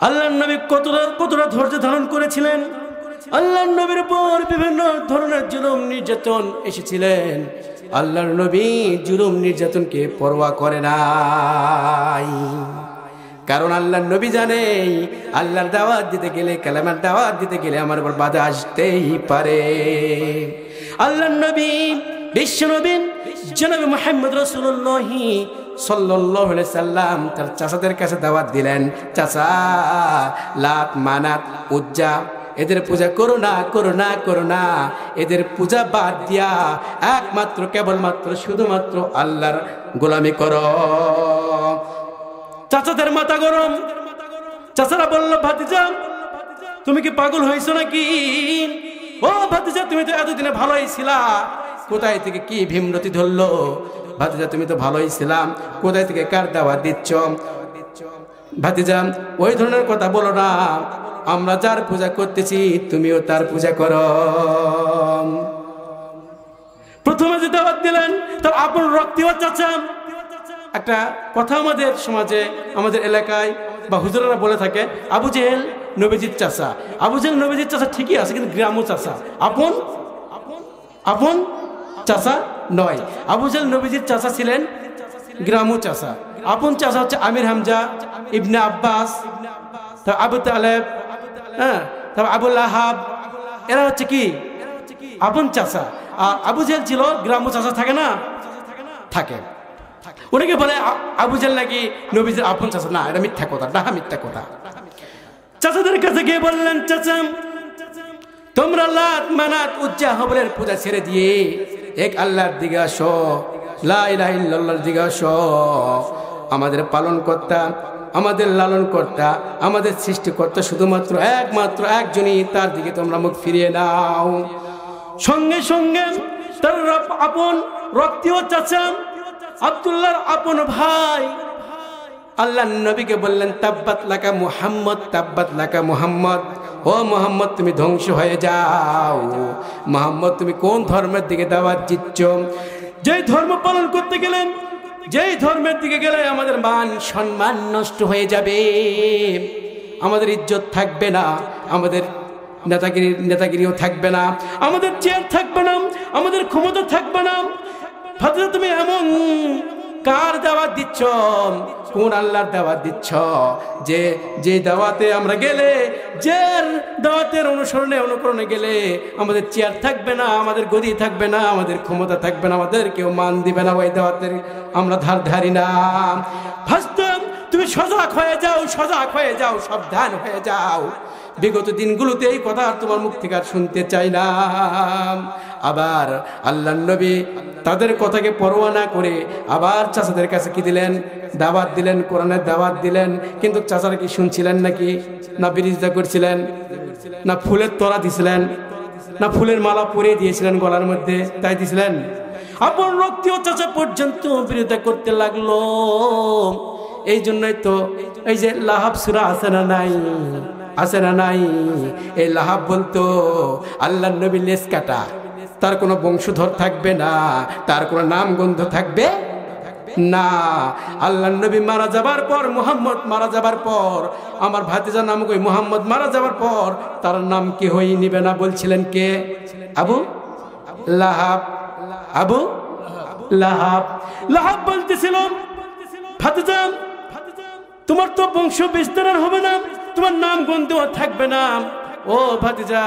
আল্লাহর নবী কতটা ধৈর্য ধারণ করেছিলেন। আল্লাহর নবীর উপর বিভিন্ন ধরনের জুলুম নির্যাতন এসেছিলেন। আল্লাহর নবী জুলুম নির্যাতনকে পরোয়া করে নাই। কারণ আল্লাহর নবী জানে আল্লাহর দাওয়াত দিতে গেলে, কালেমার দাওয়াত দিতে গেলে আমার উপর বাধা আসতেই পারে। আল্লাহর নবী, বিশ্ব নবী জনাব মুহাম্মদ রাসূলুল্লাহ সাল্লাল্লাহু আলাইহি সাল্লাম তার চাচাদের কাছে দাওয়াত দিলেন, চাচা লাত, মানাত, উজ্জা এদের পূজা করো না, করো না, করো না। এদের পূজা বাদ দিয়া একমাত্র কেবলমাত্র শুধুমাত্র আল্লাহর গোলামি করো। চাচাদের মাথা গরম। চাচারা বলল, ভাতিজা তুমি কি পাগল হয়েছো নাকি? ও ভাতিজা, তুমি তো এতদিনে ভালোই ছিলা, কোথায় থেকে কি ভীমরতি ধরলো? ভাতিজা তুমি তো ভালোই ছিলাম, কোথায় থেকে কার দাওয়াত দিচ্ছ? ভাতিজা ওই ধরনের কথা বলো না, আমরা যার পূজা করতেছি তুমিও তার পূজা করো। প্রথমে যে দাওয়াত দিলেন তার আপন রক্তীয় চাচা। একটা কথা আমাদের সমাজে, আমাদের এলাকায় বা হুজুরেরা বলে থাকে, আবু জেহেল নবীজির চাচা। আবু জেহেল নবীজির চাচা ঠিকই আছে, কিন্তু গ্রাম্য চাচা, আপন আপন চাচা নয়। আবু জেহেল নবীজির চাচা ছিলেন গ্রাম্য চাচা। আপন চাচা হচ্ছে আমির হামজা ইবনে আব্বাস, তারপর আবু তালেব, হ্যাঁ, তারপর আবু লাহাব, এরা হচ্ছে কি আপন চাচা। আর আবু জেহেল ছিল গ্রাম্য চাচা, থাকে না, থাকে। ওনাকে বলে আবু জেহেল নাকি নবীজির আপন চাচা। না, এটা মিথ্যা কথা, ডাহা মিথ্যা কথা। চাচাদের কাছে গিয়ে বললেন, চাচা তোমরা লাত মানাত উজ্জা হবলের পূজা ছেড়ে দিয়ে এক আল্লাহর দিকে আসো, লা ইলাহা ইল্লাল্লাহর দিকে আসো। আমাদের পালন কর্তা, আমাদের লালন কর্তা, আমাদের সৃষ্টিকর্তা শুধুমাত্র একমাত্র একজনই, তার দিকে তোমরা মুখ ফিরিয়ে নাও। সঙ্গে সঙ্গে তার আপন রক্তীয় চাচা আব্দুল্লাহর আপন ভাই আল্লাহ নবীকে বললেন, তাব্বাত লাকা মুহাম্মদ, তাব্বাত লাকা মুহাম্মদ। ও মুহাম্মদ, তুমি ধ্বংস হয়ে যাও। মুহাম্মদ, তুমি কোন ধর্মের দিকে দাওয়াত দিচ্ছ? যেই ধর্ম পালন করতে গেলেন, যেই ধর্মের দিকে গেলে আমাদের মান সম্মান নষ্ট হয়ে যাবে, আমাদের ইজ্জত থাকবে না, আমাদের নেতাগিরিও থাকবে না, আমাদের চেয়ার থাকবে না, আমাদের ক্ষমতা থাকবে না। ভাতিজা, তুমি এমন কার দাওয়াত দিচ্ছ? কোন আল্লাহর দাওয়াত দিচ্ছ? যে দাওয়াতে আমরা গেলে, যে দাওয়াতের অনুকরণে গেলে আমাদের চেয়ার থাকবে না, আমাদের গদি থাকবে না, আমাদের ক্ষমতা থাকবে না, আমাদের কেউ মান দিবে না, ওই দাওয়াতের আমরা ধারি না। ভাসতাম, তুমি সজাগ হয়ে যাও, সজাগ হয়ে যাও, সাবধান হয়ে যাও। বিগত দিনগুলোতে এই কথা আর তোমার মুখ থেকে আর শুনতে চাই না। আবার আল্লাহ নবী তাদের কথাকে পরোয়া না করে আবার চাচাদের কাছে কি দিলেন? দাওয়াত দিলেন, কোরআনের দাওয়াত দিলেন। কিন্তু চাচারা কি শুনছিলেন নাকি? না বিরোধিতা করছিলেন, না ফুলের তোড়া দিছিলেন, না ফুলের মালা পরিয়ে দিয়েছিলেন গলার মধ্যে, তাই দিছিলেন? আপন রক্তীয় চাচা পর্যন্ত বিরোধিতা করতে লাগলো। এই জন্যই তো এই যে লাহাব সূরা আছে না নাই, আছে না নাই? এই লাহাব বলতো আল্লাহর নবী লেজ কাটা, তার কোনো বংশধর থাকবে না, তার কোনো নাম গন্ধ থাকবে না। আল্লাহর নবী মারা যাবার পর, মুহাম্মদ মারা যাবার পর, আমার ভাতিজার নাম কই মুহাম্মদ মারা যাবার পর তার নাম কি হই নিবে না বলছিলেন কে? আবু লাহাব। আবু লাহাব লাহাব বলতেছিল, ভাতিজা তোমার তো বংশ বিস্তার হবে না, তোমার নাম গন্ধ থাকবে না। ও ভাতিজা,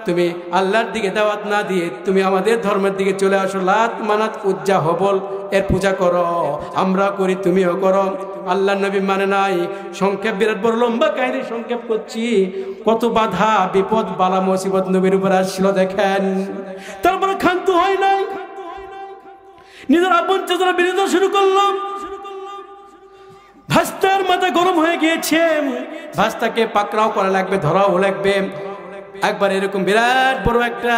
তুমি আল্লাহর দিকে দাওয়াত না দিয়ে তুমি আমাদের ধর্মের দিকে চলে আসো। লাত মানাত উজ্জা হবল এর পূজা করো, আমরা করি, তুমিও করো। আল্লাহ নবী মানে নাই। সংক্ষেপ, বিরাট বড় লম্বা কাহিনী সংক্ষেপ করছি। কত বাধা বিপদ বালা মুসিবত নবীর উপর আসছিল দেখেন, তারপরে ক্ষান্ত হয় নাই। নিজের আপন চাচারা বিরোধিতা শুরু করলাম। ভাস্তার মাথা গরম হয়ে গিয়েছে, ভাস্তাকে পাকড়াও করা লাগবে, ধরাও লাগবে। একবার এরকম বিরাট বড় একটা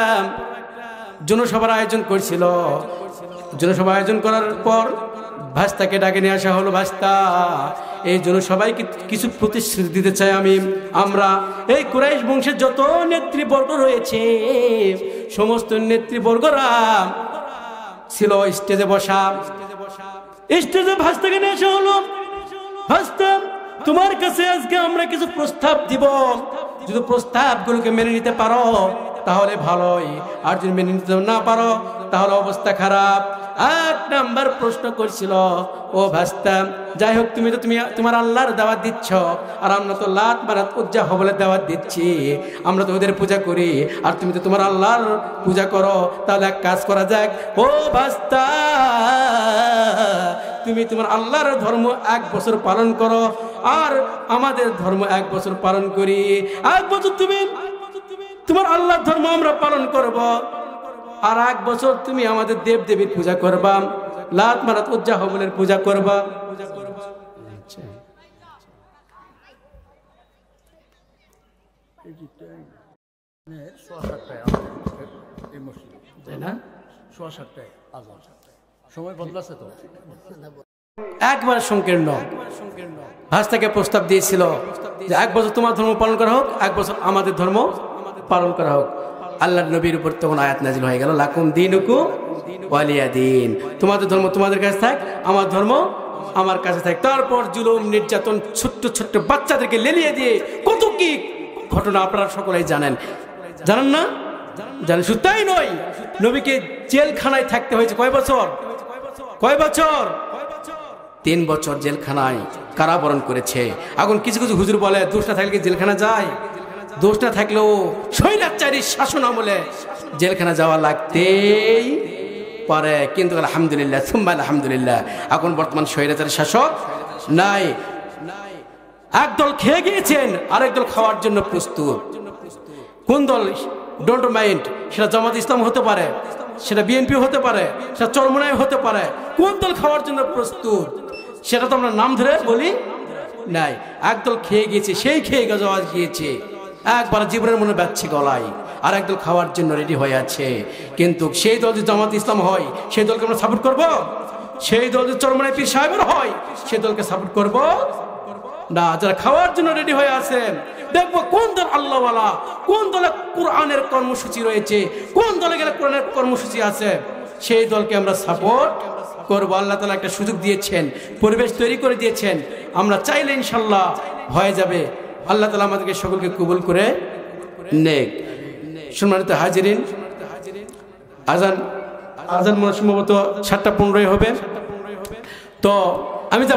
জনসভার আয়োজন করছিল। জনসভা আয়োজন করার পর ভাস্তাকে ডাকে নিয়ে আসা হলো। ভাস্তা, এই জনসভায় কিছু প্রতিশ্রুতি দিতে চাই আমরা এই কুরাইশ বংশের যত নেতৃবর্গ রয়েছে, সমস্ত নেতৃবর্গরা ছিল স্টেজে বসা। স্টেজে ভাস্তাকে নিয়ে আসা হলো। ভাস্তা, তোমার কাছে আজকে আমরা কিছু প্রস্তাব দিব, যদি প্রস্তাবগুলোকে মেনে নিতে পারো তাহলে ভালোই, আর যদি মেনে নিতে না পারো তাহলে অবস্থা খারাপ। 8 নাম্বার প্রশ্ন করছিল, ও ভাস্তা, যাই হোক তুমি তোমার আল্লাহর দাওয়াত দিচ্ছ, আর আমরা তো লাত মানাত উজ্জা হবলের দাওয়াত দিচ্ছি, আমরা তো ওদের পূজা করি, আর তুমি তো তোমার আল্লাহর পূজা করো। তাহলে এক কাজ করা যাক, ও ভাস্তা, তুমি তোমার আল্লাহর ধর্ম 1 বছর পালন করো, আর আমাদের ধর্ম 1 বছর পালন করি। 1 বছর তুমি তোমার আল্লাহর ধর্ম আমরা পালন করব, আর 1 বছর তুমি আমাদের দেব দেবীর পূজা করবা, লাত মানাত উজ্জা হবলের পূজা করবা। একবার সংকীর্ণ। ভাস্তাকে প্রস্তাব দিয়েছিল যে 1 বছর তোমার ধর্ম পালন করা হোক, 1 বছর আমাদের ধর্ম পালন করা হোক। আল্লাহর নবীর উপর তখন আয়াত নাজিল হয়ে গেল, লাকুম দীনুকুম ওয়ালিয়া দীন, তোমাদের ধর্ম তোমাদের কাছে থাক, আমার ধর্ম আমার কাছে থাকে। তারপর জুলুম নির্যাতন, ছোট্ট ছোট্ট বাচ্চাদেরকে লেলিয়ে দিয়ে কত কি ঘটনা আপনারা সকলেই জানেন, জানেন না? জানেন। শুধু তাই নয়, নবীকে জেলখানায় থাকতে হয়েছে কয় বছর? 3 বছর জেলখানায় কারাবরণ করেছে। এখন কিছু কিছু হুজুর বলে দোষ না থাকলে জেলখানা যায়? দোষ না থাকলেও স্বৈরাচারী শাসন আমলে জেলখানা যাওয়া লাগতেই পারে। কিন্তু আলহামদুলিল্লাহ, সুম্মা আলহামদুলিল্লাহ, এখন বর্তমান স্বৈরাচারী শাসক নাই। একদল খেয়ে গিয়েছেন, আরেক দল খাওয়ার জন্য প্রস্তুত। কোন দল? Don't mind. সেটা জামাত ইসলাম হতে পারে, সেটা বিএনপি হতে পারে, সেটা চরমনাই হতে পারে। কোন দল খাওয়ার জন্য প্রস্তুত সেটা তো আমরা নাম ধরে বলি নাই। একদল খেয়ে গিয়েছে, সেই খেয়ে যাওয়া গিয়েছে, একবার জীবনের মনে বাচ্ছে গলায়, আর একদল খাওয়ার জন্য রেডি হয়ে আছে। কিন্তু সেই দল যদি জামাত ইসলাম হয়, সেই দলকে আমরা সাপোর্ট করব? সেই দল যদি চরমনাই পীর সাহেবের হয়, সেই দলকে সাপোর্ট করব না। যারা খাওয়ার জন্য রেডি হয়ে আছেন, দেখবো কোন দল আল্লাহওয়ালা, কোন দলে কোরআনের কর্মসূচি রয়েছে, কোন দলে গেলে কোরআনের কর্মসূচি আছে, সেই দলকে আমরা সাপোর্ট করবো। আল্লাহ তাআলা একটা সুযোগ দিয়েছেন, পরিবেশ তৈরি করে দিয়েছেন, আমরা চাইলে ইনশাল্লাহ হয়ে যাবে। আল্লাহ তাআলা আমাদেরকে সকলকে কবুল করে নেক। সম্মানিত হাজিরিন, আজান মনে সম্ভবত 7:15 হবে। তো আমি যা